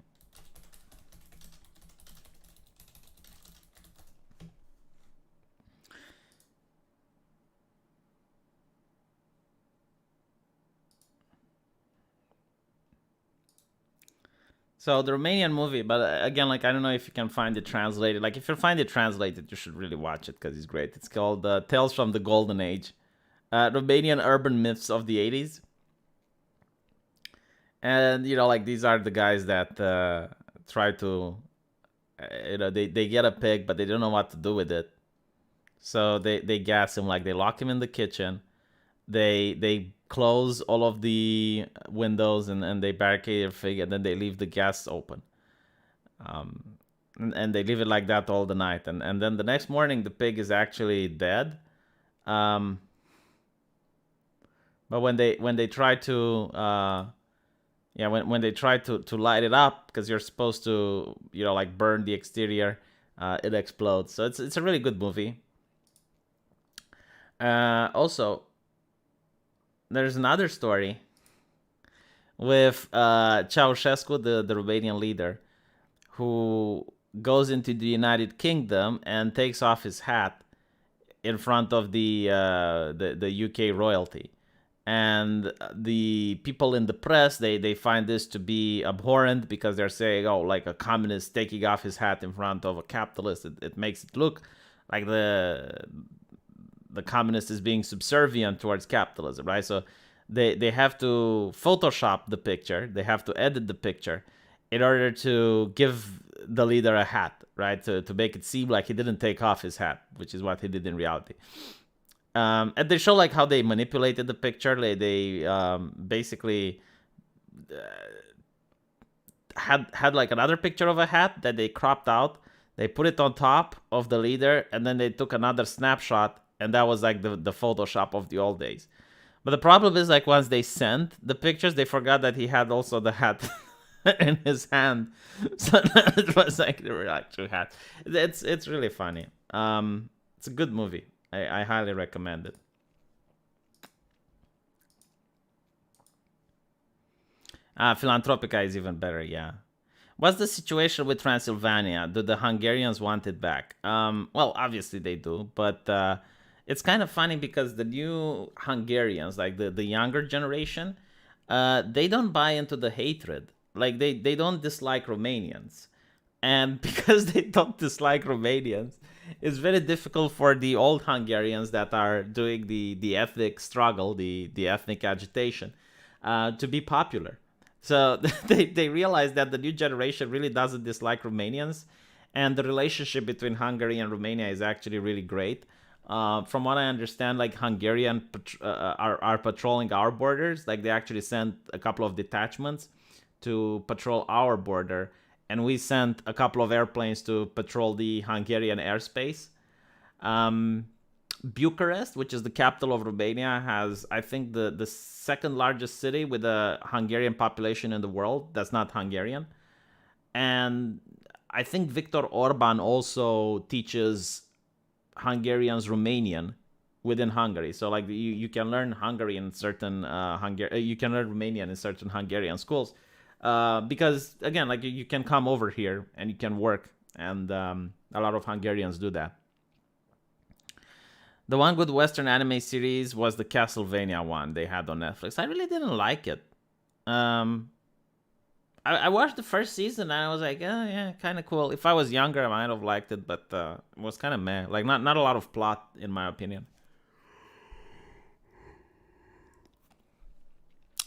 So the Romanian movie, but again, like I don't know if you can find it translated. Like if you find it translated, you should really watch it because it's great. It's called Tales from the Golden Age, Romanian urban myths of the '80s. And like these are the guys that try to, they get a pig, but they don't know what to do with it. So they gas him, like they lock him in the kitchen. They close all of the windows and they barricade everything, and then they leave the gas open. And they leave it like that all the night. And then the next morning, the pig is actually dead. But when they try to when they try to light it up, because you're supposed to like burn the exterior, it explodes. So it's a really good movie. Also, there's another story with Ceausescu, the Romanian leader, who goes into the United Kingdom and takes off his hat in front of the UK royalty. And the people in the press, they find this to be abhorrent because they're saying, oh, like a communist taking off his hat in front of a capitalist. It makes it look like the communist is being subservient towards capitalism, right? So they have to Photoshop the picture. They have to edit the picture in order to give the leader a hat, right? To make it seem like he didn't take off his hat, which is what he did in reality. And they show like how they manipulated the picture. They basically had like another picture of a hat that they cropped out. They put it on top of the leader, and then they took another snapshot, and that was like the Photoshop of the old days. But the problem is, like, once they sent the pictures, they forgot that he had also the hat in his hand. So it was like the real actual hat. It's really funny. It's a good movie. I highly recommend it. Philanthropica is even better, yeah. What's the situation with Transylvania? Do the Hungarians want it back? Well, obviously they do, but it's kind of funny because the new Hungarians, like the younger generation, they don't buy into the hatred. Like they don't dislike Romanians. And because they don't dislike Romanians, it's very difficult for the old Hungarians that are doing the ethnic struggle, the ethnic agitation, to be popular. So they realize that the new generation really doesn't dislike Romanians, and the relationship between Hungary and Romania is actually really great. From what I understand, like Hungarian are patrolling our borders. Like they actually sent a couple of detachments to patrol our border, and we sent a couple of airplanes to patrol the Hungarian airspace. Bucharest, which is the capital of Romania, has, I think, the second largest city with a Hungarian population in the world that's not Hungarian. And I think Viktor Orban also teaches Hungarians Romanian within Hungary. So like you can learn Hungary in certain you can learn Romanian in certain Hungarian schools, because again, like you can come over here and you can work, and a lot of Hungarians do that. The one good Western anime series was the Castlevania one they had on Netflix. I really didn't like it. I watched the first season and I was like, oh yeah, kind of cool. If I was younger, I might have liked it, but it was kind of meh. Like not a lot of plot, in my opinion.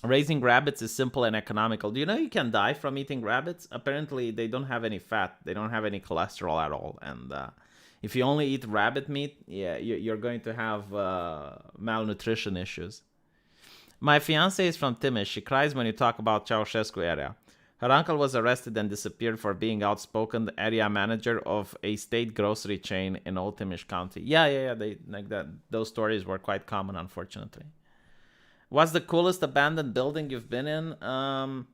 Raising rabbits is simple and economical. Do you know you can die from eating rabbits? Apparently, they don't have any fat. They don't have any cholesterol at all. And if you only eat rabbit meat, yeah, you're going to have malnutrition issues. My fiance is from Timish. She cries when you talk about Ceausescu area. Her uncle was arrested and disappeared for being outspoken area manager of a state grocery chain in Old Timish County. Yeah. They like that. Those stories were quite common, unfortunately. What's the coolest abandoned building you've been in? I've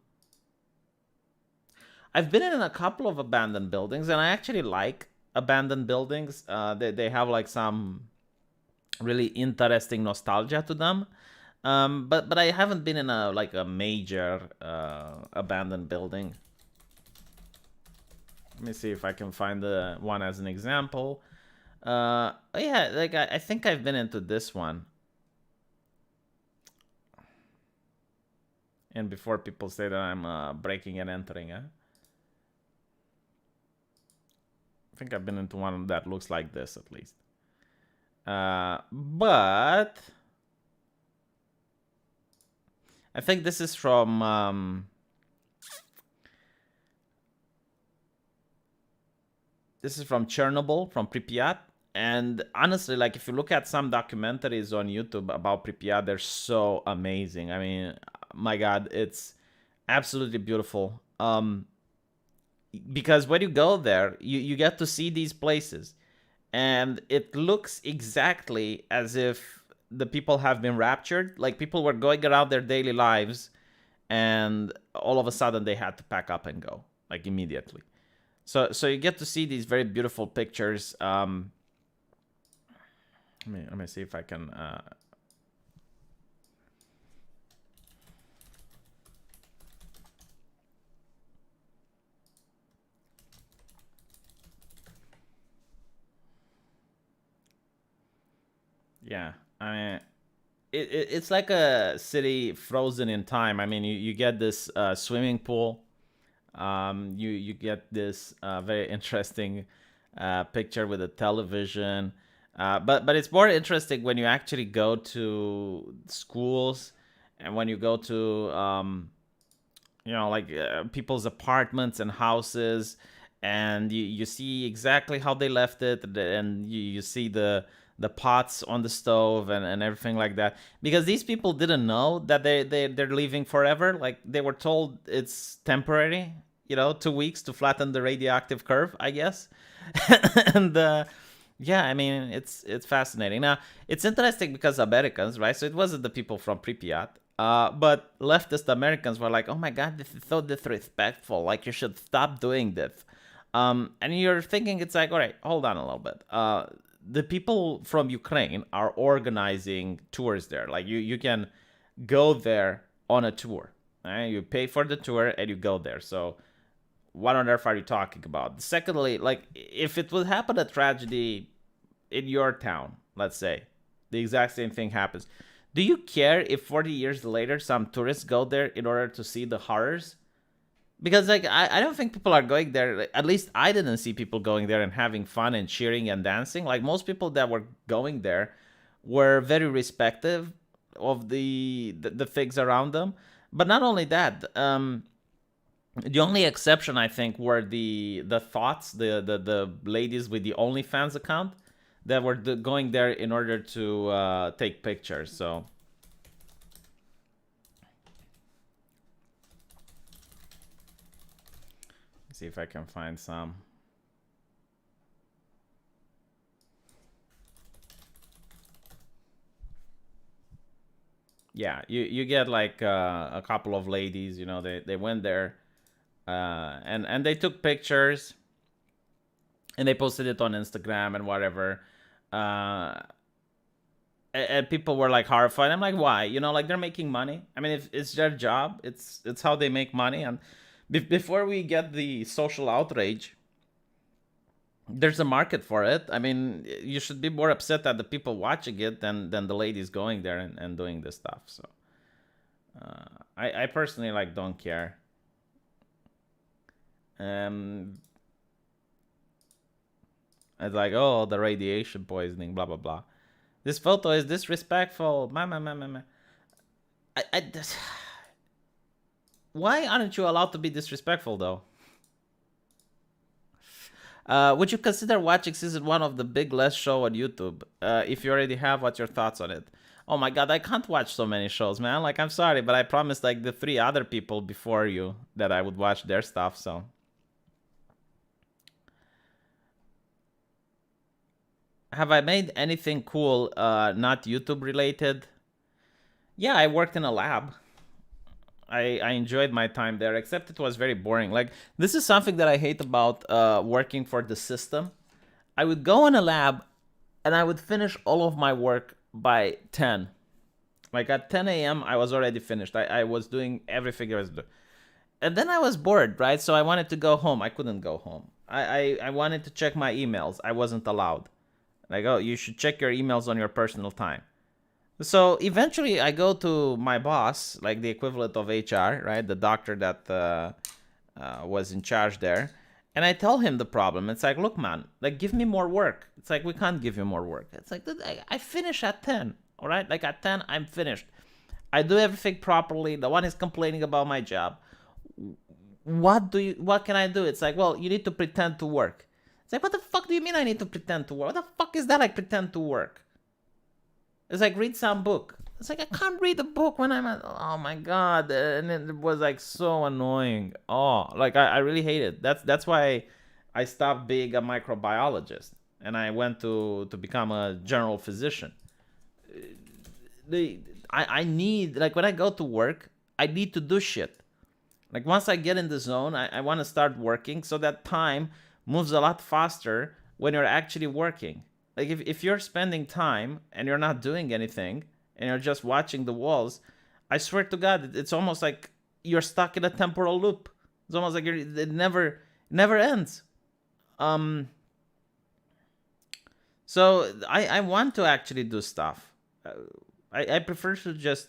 been in a couple of abandoned buildings, and I actually like abandoned buildings. They have like some really interesting nostalgia to them. But I haven't been in a major abandoned building. Let me see if I can find the one as an example. Yeah, like I think I've been into this one. And before people say that I'm breaking and entering, I think I've been into one that looks like this at least. But I think this is from Chernobyl, from Pripyat. And honestly, like if you look at some documentaries on YouTube about Pripyat, they're so amazing. I mean, my God, it's absolutely beautiful. Because when you go there, you get to see these places, and it looks exactly as if the people have been raptured. Like people were going around their daily lives, and all of a sudden they had to pack up and go, like immediately. So you get to see these very beautiful pictures. Let me see if I can. Yeah, I mean, it's like a city frozen in time. I mean, you get this swimming pool. You get this very interesting picture with a television. But it's more interesting when you actually go to schools, and when you go to people's apartments and houses, and you see exactly how they left it, and you see the pots on the stove and everything like that, because these people didn't know that they're leaving forever. Like they were told it's temporary, 2 weeks to flatten the radioactive curve, I guess. And yeah, I mean, it's fascinating. Now, it's interesting because Americans, right? So it wasn't the people from Pripyat, but leftist Americans were like, oh my God, this is so disrespectful. Like, you should stop doing this. And you're thinking, it's like, all right, hold on a little bit. The people from Ukraine are organizing tours there. Like, you can go there on a tour. Right? You pay for the tour and you go there. So what on earth are you talking about? Secondly, like if it would happen a tragedy in your town, let's say, the exact same thing happens, do you care if 40 years later some tourists go there in order to see the horrors? Because like I don't think people are going there. At least I didn't see people going there and having fun and cheering and dancing. Like most people that were going there were very respective of the things around them. But not only that, the only exception, I think, were the thoughts, the ladies with the OnlyFans account that were going there in order to take pictures. So let's see if I can find some. yeah, you get like a couple of ladies, they went there, and they took pictures and they posted it on Instagram and whatever. Uh, and people were like horrified. I'm like, why? Like they're making money. I mean, if it's their job, it's how they make money. And before we get the social outrage, there's a market for it. I mean, you should be more upset at the people watching it than the ladies going there and doing this stuff. So I personally like don't care. It's like, oh, the radiation poisoning, blah blah blah. This photo is disrespectful. I why aren't you allowed to be disrespectful though? Would you consider watching season 1 of the Big Less show on YouTube? If you already have, what's your thoughts on it? Oh my god, I can't watch so many shows, man. Like, I'm sorry, but I promised like the 3 other people before you that I would watch their stuff, so. Have I made anything cool, not YouTube related? Yeah, I worked in a lab. I enjoyed my time there, except it was very boring. Like, this is something that I hate about working for the system. I would go in a lab and I would finish all of my work by 10. Like at 10 a.m. I was already finished. I was doing everything I was doing. And then I was bored, right? So I wanted to go home. I couldn't go home. I wanted to check my emails. I wasn't allowed. Like, oh, you should check your emails on your personal time. So eventually I go to my boss, like the equivalent of HR, right? The doctor that was in charge there. And I tell him the problem. It's like, look, man, like, give me more work. It's like, we can't give you more work. It's like, I finish at 10, all right? Like, at 10, I'm finished. I do everything properly. The one is complaining about my job. What can I do? It's like, well, you need to pretend to work. It's like, what the fuck do you mean I need to pretend to work? What the fuck is that, like, pretend to work? It's like, read some book. It's like, I can't read a book when I'm at, oh my god. And it was like so annoying. Oh, like I really hate it. That's why I stopped being a microbiologist and I went to become a general physician. I need, like, when I go to work, I need to do shit. Like, once I get in the zone, I want to start working so that time moves a lot faster when you're actually working. Like, if you're spending time and you're not doing anything and you're just watching the walls, I swear to God, it's almost like you're stuck in a temporal loop. It's almost like it never ends. So I want to actually do stuff. I prefer to just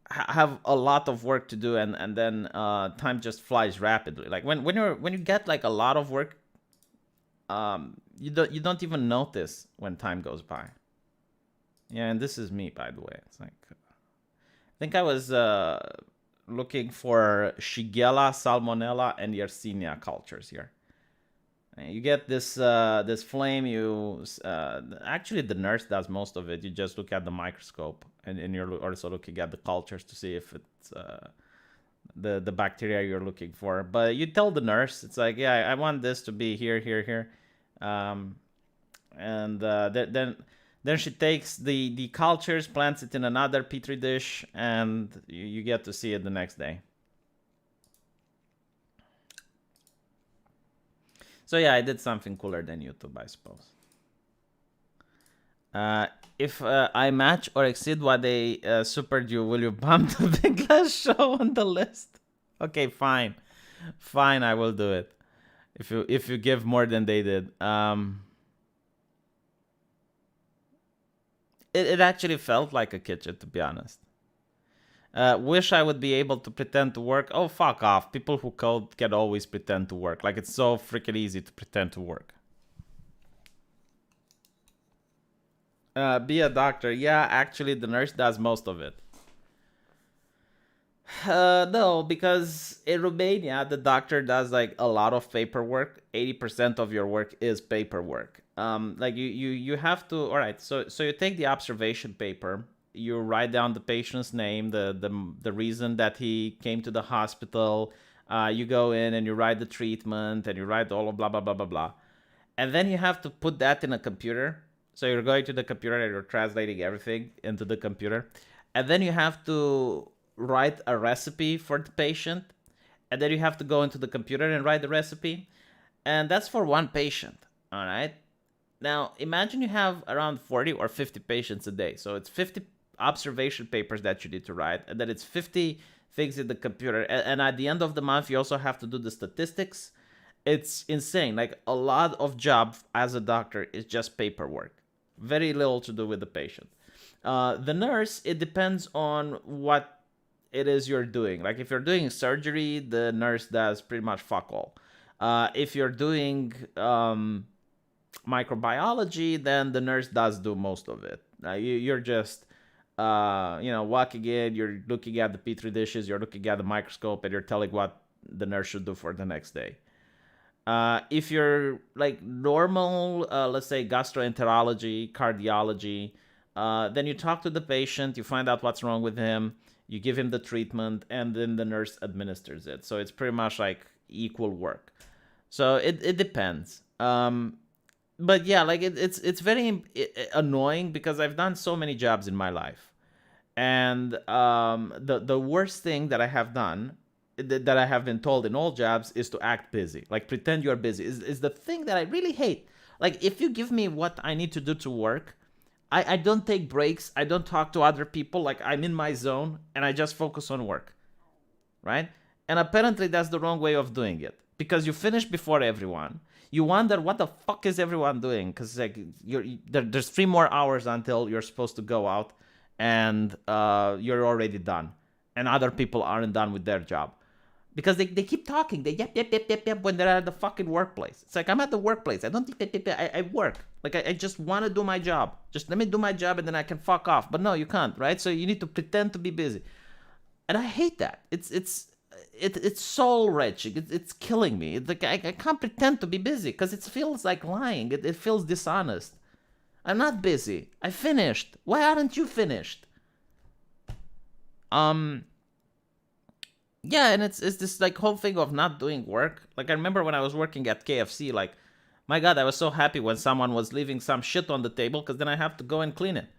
have a lot of work to do and then time just flies rapidly. Like when you get like a lot of work, you don't even notice when time goes by. Yeah, and this is me, by the way. It's like, I think I was looking for Shigella, Salmonella, and Yersinia cultures here. And you get this flame. Actually the nurse does most of it. You just look at the microscope, and you're also looking at the cultures to see if it's the bacteria you're looking for. But you tell the nurse, it's like, yeah, I want this to be here. And then she takes the cultures, plants it in another petri dish, and you get to see it the next day. So yeah, I did something cooler than YouTube, I suppose. If I match or exceed what they supered you, will you bump the Big Less show on the list? Okay, fine, I will do it. If you give more than they did. It actually felt like a kitchen, to be honest. Wish I would be able to pretend to work. Oh, fuck off. People who code can always pretend to work. Like, it's so freaking easy to pretend to work. Be a doctor. Yeah, actually, the nurse does most of it. No, because in Romania, the doctor does like a lot of paperwork. 80% of your work is paperwork. Like you have to. All right, so you take the observation paper. You write down the patient's name, the reason that he came to the hospital. You go in and you write the treatment and you write all of blah blah blah blah blah, and then you have to put that in a computer So you're going to the computer and you're translating everything into the computer. And then you have to write a recipe for the patient. And then you have to go into the computer and write the recipe. And that's for one patient. All right. Now, imagine you have around 40 or 50 patients a day. So it's 50 observation papers that you need to write. And then it's 50 things in the computer. And at the end of the month, you also have to do the statistics. It's insane. Like, a lot of job as a doctor is just paperwork. Very little to do with the patient. The nurse, it depends on what it is you're doing. Like, if you're doing surgery, the nurse does pretty much fuck all. If you're doing microbiology, then the nurse does do most of it. You're just walking in, you're looking at the petri dishes, you're looking at the microscope, and you're telling what the nurse should do for the next day. If you're like normal, let's say gastroenterology, cardiology, then you talk to the patient, you find out what's wrong with him, you give him the treatment, and then the nurse administers it. So it's pretty much like equal work. So it depends. But yeah, like it's very annoying because I've done so many jobs in my life, and the worst thing that I have done, that I have been told in all jobs, is to act busy. Like, pretend you're busy is the thing that I really hate. Like, if you give me what I need to do to work, I don't take breaks. I don't talk to other people. Like, I'm in my zone and I just focus on work, right? And apparently that's the wrong way of doing it, because you finish before everyone. You wonder what the fuck is everyone doing, because like there's 3 more hours until you're supposed to go out, and you're already done, and other people aren't done with their job. Because they keep talking. They yep when they're at the fucking workplace. It's like, I'm at the workplace. I don't I work. Like, I just want to do my job. Just let me do my job and then I can fuck off. But no, you can't, right? So you need to pretend to be busy. And I hate that. It's soul wrenching. It's killing me. It's like, I can't pretend to be busy because it feels like lying. It feels dishonest. I'm not busy. I finished. Why aren't you finished? Yeah, and it's this like whole thing of not doing work. Like, I remember when I was working at KFC, like, my God, I was so happy when someone was leaving some shit on the table, because then I have to go and clean it.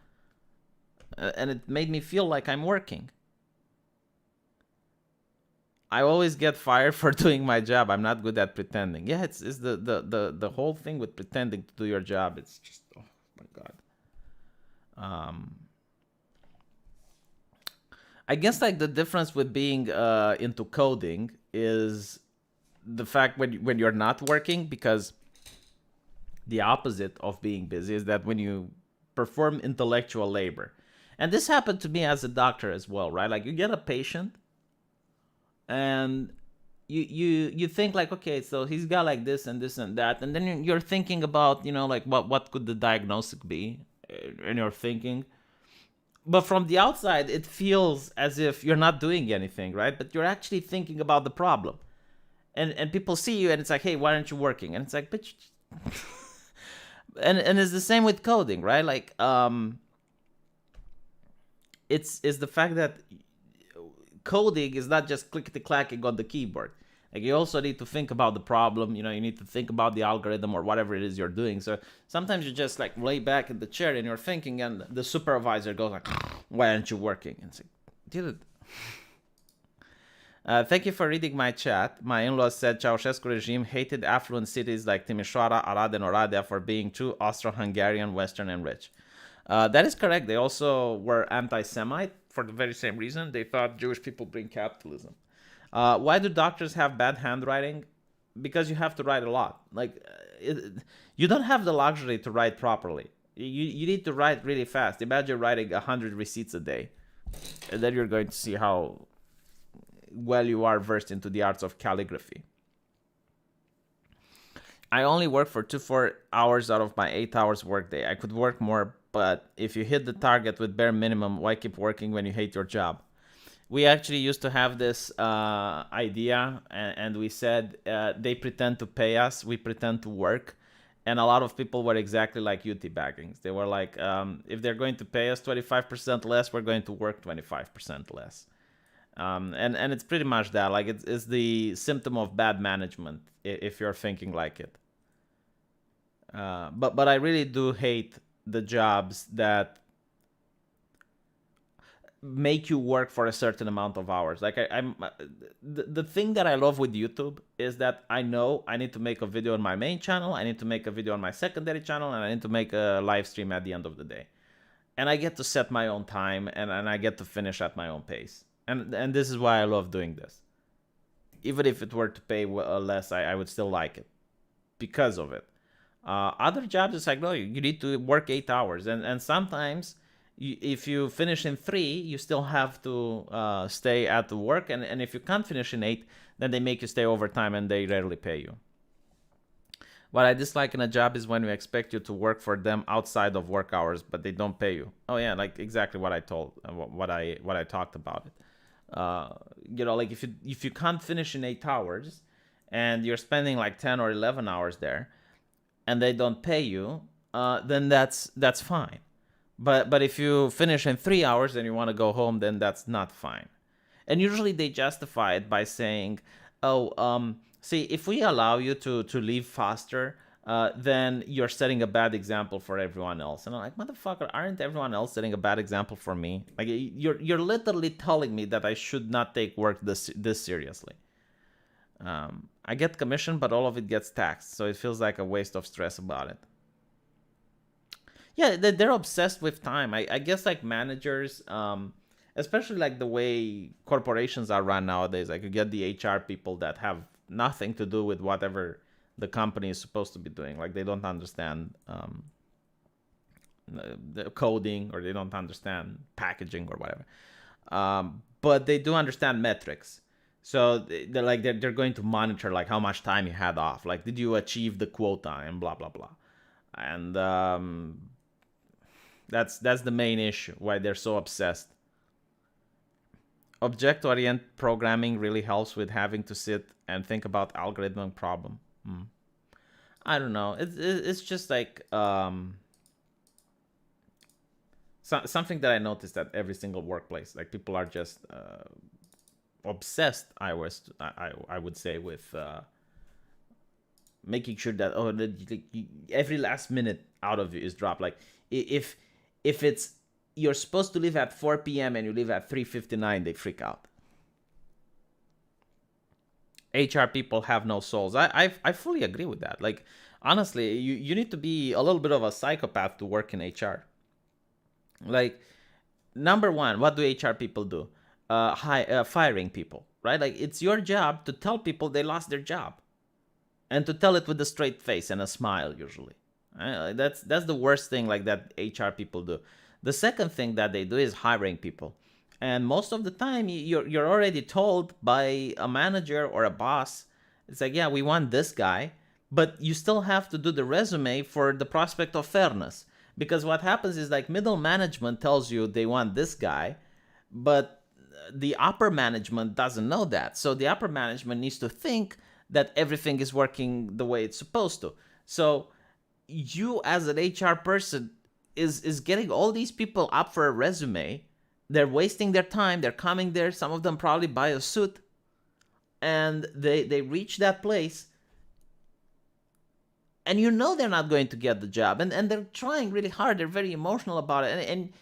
And it made me feel like I'm working. I always get fired for doing my job. I'm not good at pretending. Yeah, it's the whole thing with pretending to do your job. It's just, oh my God. I guess like the difference with being into coding is the fact when you're not working, because the opposite of being busy is that when you perform intellectual labor. And this happened to me as a doctor as well, right? Like, you get a patient and you think like, okay, so he's got like this and this and that, and then you're thinking about, like what could the diagnosis be, and you're thinking, but from the outside it feels as if you're not doing anything, right? But you're actually thinking about the problem, and people see you and it's like, hey, why aren't you working? And it's like, bitch. and it's the same with coding, right? Like, it's the fact that coding is not just clickety-clacking on the keyboard. Like, you also need to think about the problem, you need to think about the algorithm or whatever it is you're doing. So sometimes you just like lay back in the chair and you're thinking, and the supervisor goes like, why aren't you working? And it's like, dude. Thank you for reading my chat. My in-laws said Ceausescu regime hated affluent cities like Timișoara, Arad, and Oradea for being too Austro-Hungarian, Western, and rich. That is correct. They also were anti-Semite for the very same reason. They thought Jewish people bring capitalism. Why do doctors have bad handwriting? Because you have to write a lot. Like, you don't have the luxury to write properly. You need to write really fast. Imagine writing 100 receipts a day. And then you're going to see how well you are versed into the arts of calligraphy. I only work for 4 hours out of my 8 hours workday. I could work more, but if you hit the target with bare minimum, why keep working when you hate your job? We actually used to have this idea, and we said they pretend to pay us, we pretend to work. And a lot of people were exactly like you, teabaggings. They were like, if they're going to pay us 25% less, we're going to work 25% less. And it's pretty much that. Like, it's the symptom of bad management if you're thinking like it. But I really do hate the jobs that make you work for a certain amount of hours. Like I'm the thing that I love with YouTube is that I know I need to make a video on my main channel, I need to make a video on my secondary channel, and I need to make a live stream at the end of the day. And I get to set my own time, and I get to finish at my own pace. And this is why I love doing this. Even if it were to pay less, I would still like it because of it. Other jobs, it's like, no, you need to work 8 hours. And sometimes, if you finish in 3, you still have to stay at the work. And if you can't finish in 8, then they make you stay overtime and they rarely pay you. What I dislike in a job is when we expect you to work for them outside of work hours, but they don't pay you. Oh yeah, like exactly what I told, what I talked about it. Like if you can't finish in 8 hours, and you're spending like 10 or 11 hours there, and they don't pay you, then that's fine. But if you finish in 3 hours and you want to go home, then that's not fine. And usually they justify it by saying, see, if we allow you to leave faster, then you're setting a bad example for everyone else. And I'm like, motherfucker, aren't everyone else setting a bad example for me? Like, you're literally telling me that I should not take work this seriously. I get commission, but all of it gets taxed, so it feels like a waste of stress about it. Yeah, they're obsessed with time. I guess like managers, especially like the way corporations are run nowadays, like you get the HR people that have nothing to do with whatever the company is supposed to be doing. Like they don't understand the coding, or they don't understand packaging or whatever. But they do understand metrics. So they're going to monitor like how much time you had off. Like, did you achieve the quota and blah blah blah. And that's the main issue why they're so obsessed. Object-oriented programming really helps with having to sit and think about algorithmic problem. I don't know. It's just like something that I noticed at every single workplace. Like people are just obsessed. I would say with making sure that every last minute out of you is dropped. Like if it's you're supposed to leave at 4 p.m. and you leave at 3:59, they freak out. HR people have no souls. I fully agree with that. Like, honestly, you need to be a little bit of a psychopath to work in HR. Like, number one, what do HR people do? Firing people, right? Like, it's your job to tell people they lost their job, and to tell it with a straight face and a smile, usually. Right? That's the worst thing like that HR people do. The second thing that they do is hiring people. And most of the time, you're already told by a manager or a boss, it's like, yeah, we want this guy, but you still have to do the resume for the prospect of fairness. Because what happens is like middle management tells you they want this guy, but the upper management doesn't know that. So the upper management needs to think that everything is working the way it's supposed to. So you as an HR person is getting all these people up for a resume. They're wasting their time. They're coming there. Some of them probably buy a suit. And they reach that place. And you know they're not going to get the job. And they're trying really hard. They're very emotional about it. And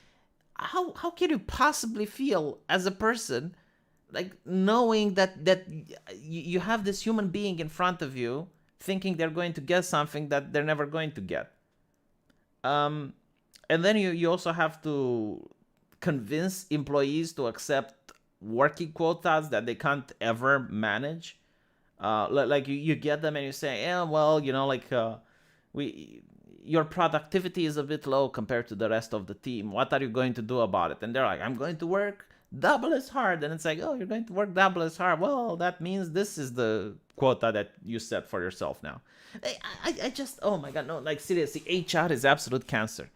how can you possibly feel as a person, like knowing that you have this human being in front of you, thinking they're going to get something that they're never going to get? And then you also have to convince employees to accept working quotas that they can't ever manage. Like you get them and you say, yeah, well, your productivity is a bit low compared to the rest of the team. What are you going to do about it? And they're like, I'm going to work double as hard. And it's like, oh, you're going to work double as hard. Well, that means this is the quota that you set for yourself now. I just, oh my God, no, like seriously, HR is absolute cancer.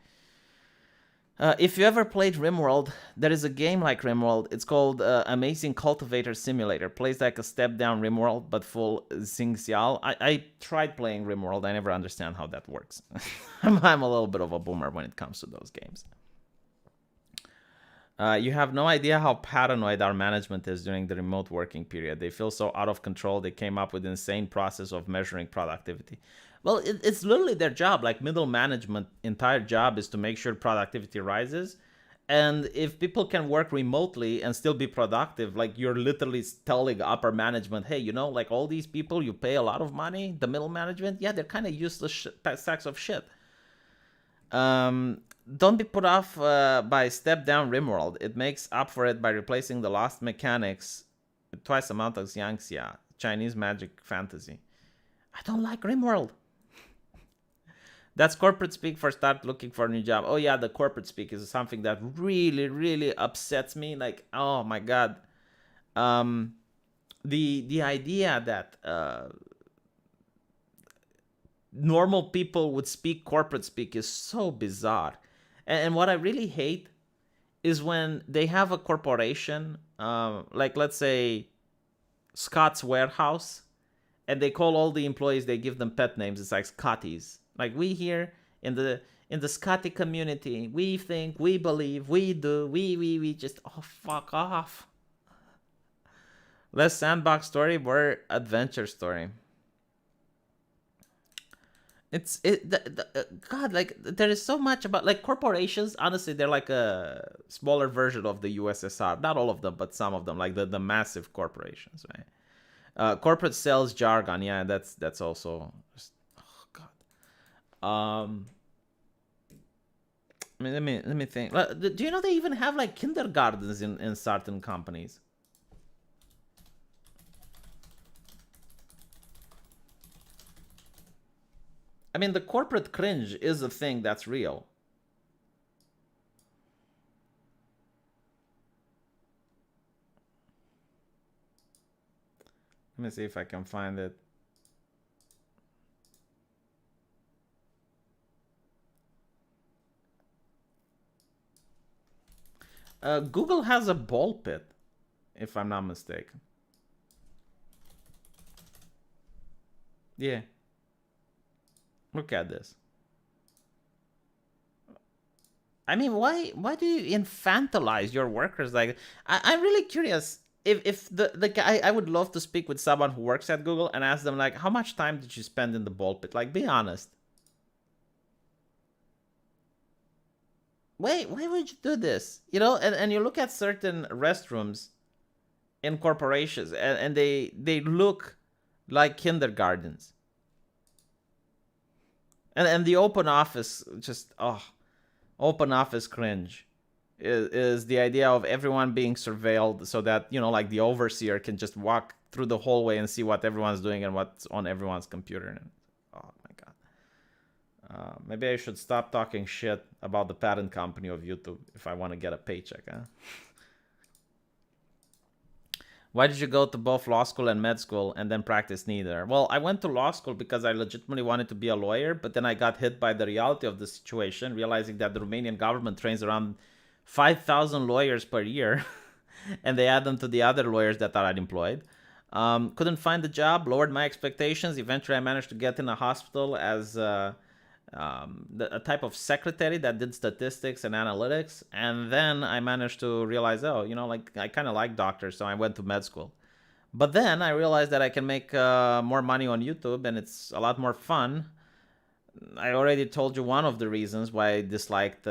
If you ever played RimWorld, there is a game like RimWorld. It's called Amazing Cultivator Simulator. Plays like a step-down RimWorld, but full Xingxiao. I tried playing RimWorld. I never understand how that works. I'm a little bit of a boomer when it comes to those games. You have no idea how paranoid our management is during the remote working period. They feel so out of control. They came up with an insane process of measuring productivity. Well, it's literally their job. Like middle management, entire job is to make sure productivity rises. And if people can work remotely and still be productive, like you're literally telling upper management, hey, like all these people you pay a lot of money, the middle management, yeah, they're kind of useless sacks of shit. Don't be put off by Step Down Rimworld. It makes up for it by replacing the lost mechanics with twice amount of Xiangxia, Chinese magic fantasy. I don't like Rimworld. That's corporate speak for start looking for a new job. Oh yeah, the corporate speak is something that really, really upsets me. Like, oh my god, the idea that normal people would speak corporate speak is so bizarre. And what I really hate is when they have a corporation, like let's say Scott's Warehouse, and they call all the employees, they give them pet names. It's like Scotties. Like we here in the Scotty community, we think, we believe, we do, we just, oh fuck off. Less sandbox story, more adventure story. God, like there is so much about like corporations. Honestly, they're like a smaller version of the USSR. Not all of them, but some of them, like the massive corporations, right? Corporate sales jargon, yeah, that's also just, oh god. I mean, let me think. Do you know they even have like kindergartens in certain companies? I mean, the corporate cringe is a thing that's real. Let me see if I can find it. Google has a ball pit, if I'm not mistaken. Yeah. Look at this. I mean, why do you infantilize your workers? Like, I'm really curious. If the guy, I would love to speak with someone who works at Google and ask them like, how much time did you spend in the ball pit? Like, be honest. Why would you do this? And you look at certain restrooms in corporations, and they look like kindergartens. And the open office just, open office cringe is the idea of everyone being surveilled so that, like the overseer can just walk through the hallway and see what everyone's doing and what's on everyone's computer. Oh my god. Maybe I should stop talking shit about the parent company of YouTube if I want to get a paycheck, huh? Why did you go to both law school and med school and then practice neither? Well, I went to law school because I legitimately wanted to be a lawyer, but then I got hit by the reality of the situation, realizing that the Romanian government trains around 5,000 lawyers per year, and they add them to the other lawyers that are unemployed. Couldn't find a job, lowered my expectations. Eventually, I managed to get in a hospital as a type of secretary that did statistics and analytics, and then I managed to realize, like I kind of like doctors, so I went to med school. But then I realized that I can make more money on YouTube, and it's a lot more fun. I already told you one of the reasons why I disliked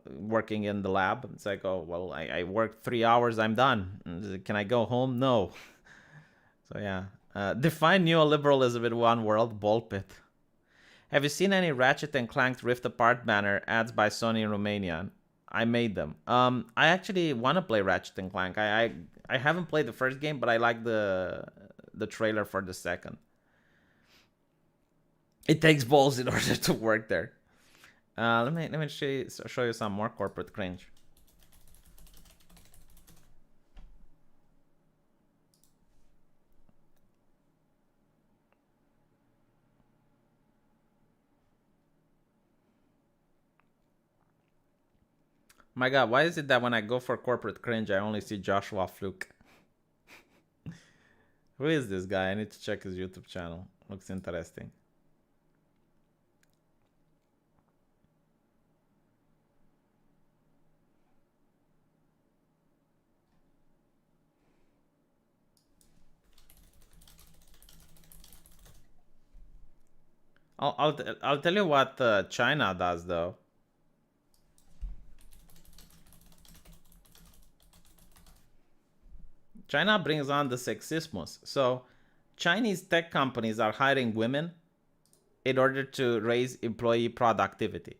working in the lab. It's like, oh well, I worked 3 hours, I'm done. Can I go home? No. So yeah, define neoliberalism in one word: ball pit. Have you seen any Ratchet and Clank Rift Apart banner ads by Sony in Romania? I made them. I actually want to play Ratchet and Clank. I haven't played the first game, but I like the trailer for the second. It takes balls in order to work there. Let me show you some more corporate cringe. My god, why is it that when I go for corporate cringe, I only see Joshua Fluke? Who is this guy? I need to check his YouTube channel. Looks interesting. I'll tell you what China does though. China brings on the sexismus. So Chinese tech companies are hiring women in order to raise employee productivity.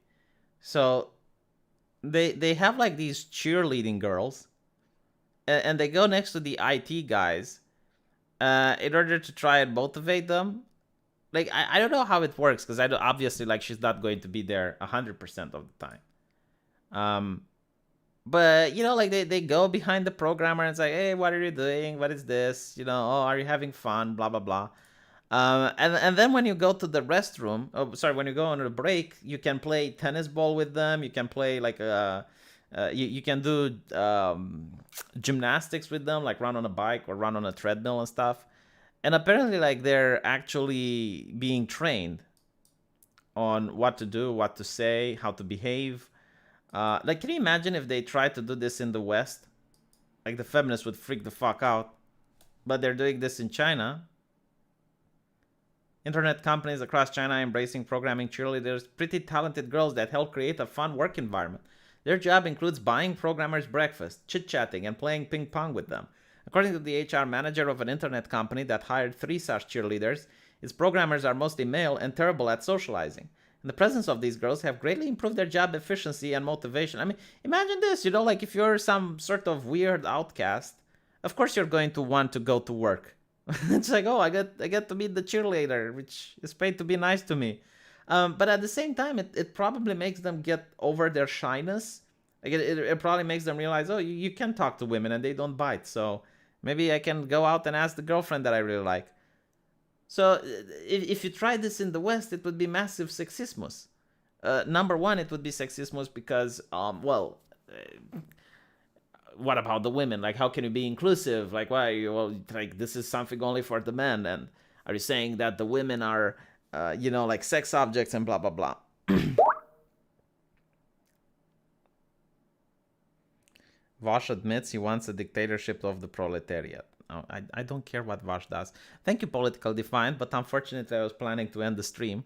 So they have like these cheerleading girls, and they go next to the IT guys in order to try and motivate them. Like I don't know how it works because obviously like she's not going to be there 100% of the time. But you know, like they go behind the programmer and say, "Hey, what are you doing? What is this? You know, oh, are you having fun? Blah blah blah." And then when you go to the restroom, oh sorry, when you go on a break, you can play tennis ball with them. You can play like you can do gymnastics with them, like run on a bike or run on a treadmill and stuff. And apparently, like they're actually being trained on what to do, what to say, how to behave. Like, can you imagine if they tried to do this in the West? Like the feminists would freak the fuck out. But they're doing this in China. Internet companies across China are embracing programming cheerleaders, pretty talented girls that help create a fun work environment. Their job includes buying programmers breakfast, chit-chatting, and playing ping pong with them. According to the HR manager of an internet company that hired 3 such cheerleaders, its programmers are mostly male and terrible at socializing. In the presence of these girls have greatly improved their job efficiency and motivation. I mean, imagine this, you know, like if you're some sort of weird outcast, of course you're going to want to go to work. It's like, oh, I get to meet the cheerleader, which is paid to be nice to me. But at the same time, it probably makes them get over their shyness. Like it probably makes them realize, oh, you can talk to women and they don't bite. So maybe I can go out and ask the girlfriend that I really like. So if you try this in the West, it would be massive sexismus. Number one, it would be sexismus because, what about the women? Like, how can you be inclusive? Like, why? Well, like this is something only for the men. And are you saying that the women are, like sex objects and blah blah blah? Vosh admits he wants a dictatorship of the proletariat. Oh, I don't care what Vosh does. Thank you, Political Defiant, but unfortunately I was planning to end the stream.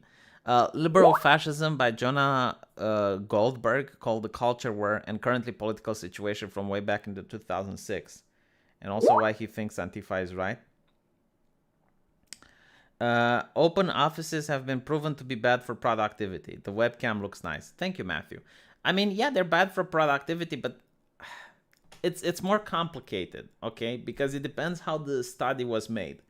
Liberal Fascism by Jonah Goldberg, called The Culture War and Currently Political Situation from way back into 2006. And also why he thinks Antifa is right. Open offices have been proven to be bad for productivity. The webcam looks nice. Thank you, Matthew. I mean, yeah, they're bad for productivity, but it's more complicated, okay? Because it depends how the study was made.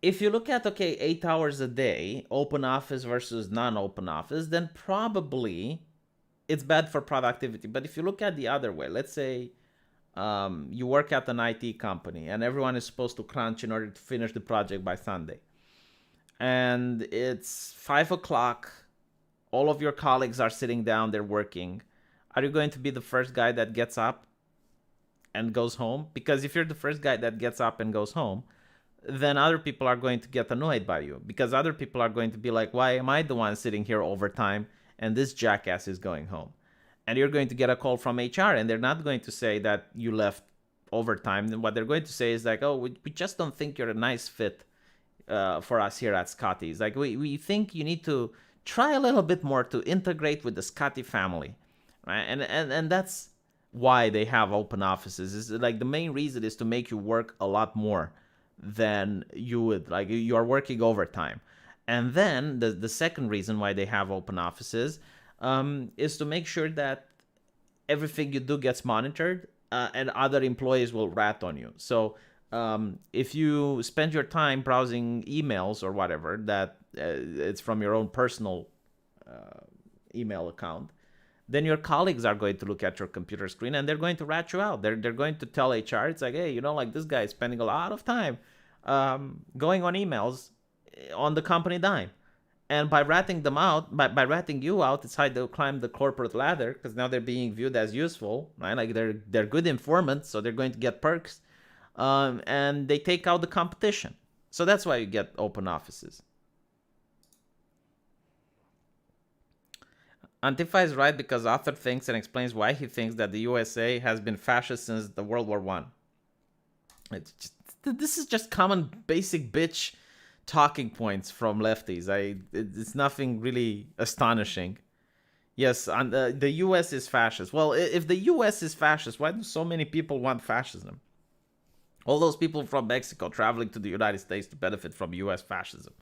If you look at, 8 hours a day, open office versus non-open office, then probably it's bad for productivity. But if you look at the other way, let's say you work at an IT company and everyone is supposed to crunch in order to finish the project by Sunday. And it's 5 o'clock, all of your colleagues are sitting down, they're working. Are you going to be the first guy that gets up and goes home? Because if you're the first guy that gets up and goes home, then other people are going to get annoyed by you. Because other people are going to be like, why am I the one sitting here overtime and this jackass is going home? And you're going to get a call from HR and they're not going to say that you left overtime. And what they're going to say is like, oh, we just don't think you're a nice fit for us here at Scotty's. Like, we think you need to try a little bit more to integrate with the Scotty family. Right? And that's why they have open offices. Is like the main reason is to make you work a lot more than you would, like you are working overtime. And then the second reason why they have open offices is to make sure that everything you do gets monitored and other employees will rat on you. So if you spend your time browsing emails or whatever that it's from your own personal email account, then your colleagues are going to look at your computer screen and they're going to rat you out. They're going to tell HR, it's like, hey, like this guy is spending a lot of time going on emails on the company dime. And by ratting them out, by ratting you out, it's how they'll climb the corporate ladder because now they're being viewed as useful, right? Like they're good informants, so they're going to get perks. And they take out the competition. So that's why you get open offices. Antifa is right because author thinks and explains why he thinks that the USA has been fascist since the World War I. This is just common basic bitch talking points from lefties. It's nothing really astonishing. Yes, and the U.S. is fascist. Well, if the U.S. is fascist, why do so many people want fascism? All those people from Mexico traveling to the United States to benefit from U.S. fascism.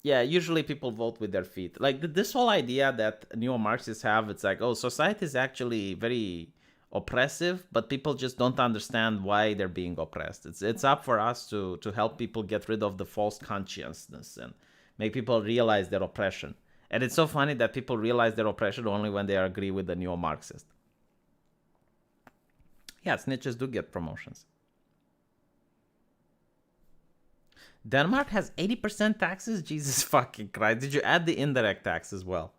Yeah, usually people vote with their feet. Like this whole idea that neo-Marxists have, it's like, oh, society is actually very oppressive, but people just don't understand why they're being oppressed. It's up for us to help people get rid of the false consciousness and make people realize their oppression. And it's so funny that people realize their oppression only when they agree with the neo-Marxist. Yeah, snitches do get promotions. Denmark has 80% taxes? Jesus fucking Christ. Did you add the indirect tax as well?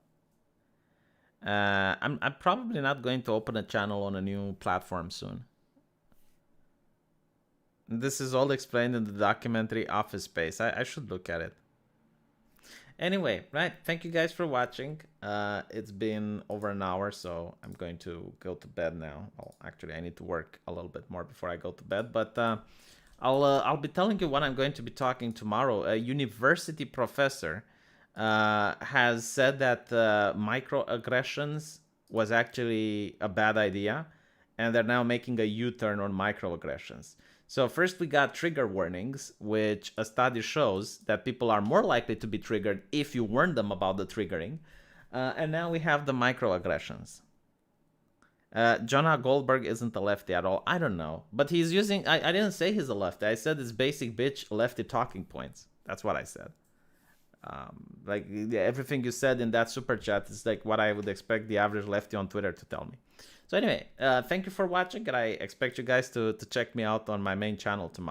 I'm probably not going to open a channel on a new platform soon. This is all explained in the documentary Office Space. I should look at it. Anyway, right. Thank you guys for watching. It's been over an hour, so I'm going to go to bed now. Well, actually, I need to work a little bit more before I go to bed, but I'll be telling you what I'm going to be talking tomorrow. A university professor has said that microaggressions was actually a bad idea, and they're now making a U-turn on microaggressions. So first we got trigger warnings, which a study shows that people are more likely to be triggered if you warn them about the triggering. And now we have the microaggressions. Jonah Goldberg isn't a lefty at all. I don't know. But he's using... I didn't say he's a lefty. I said it's basic bitch lefty talking points. That's what I said. Like everything you said in that super chat is like what I would expect the average lefty on Twitter to tell me. So anyway, thank you for watching, and I expect you guys to check me out on my main channel tomorrow.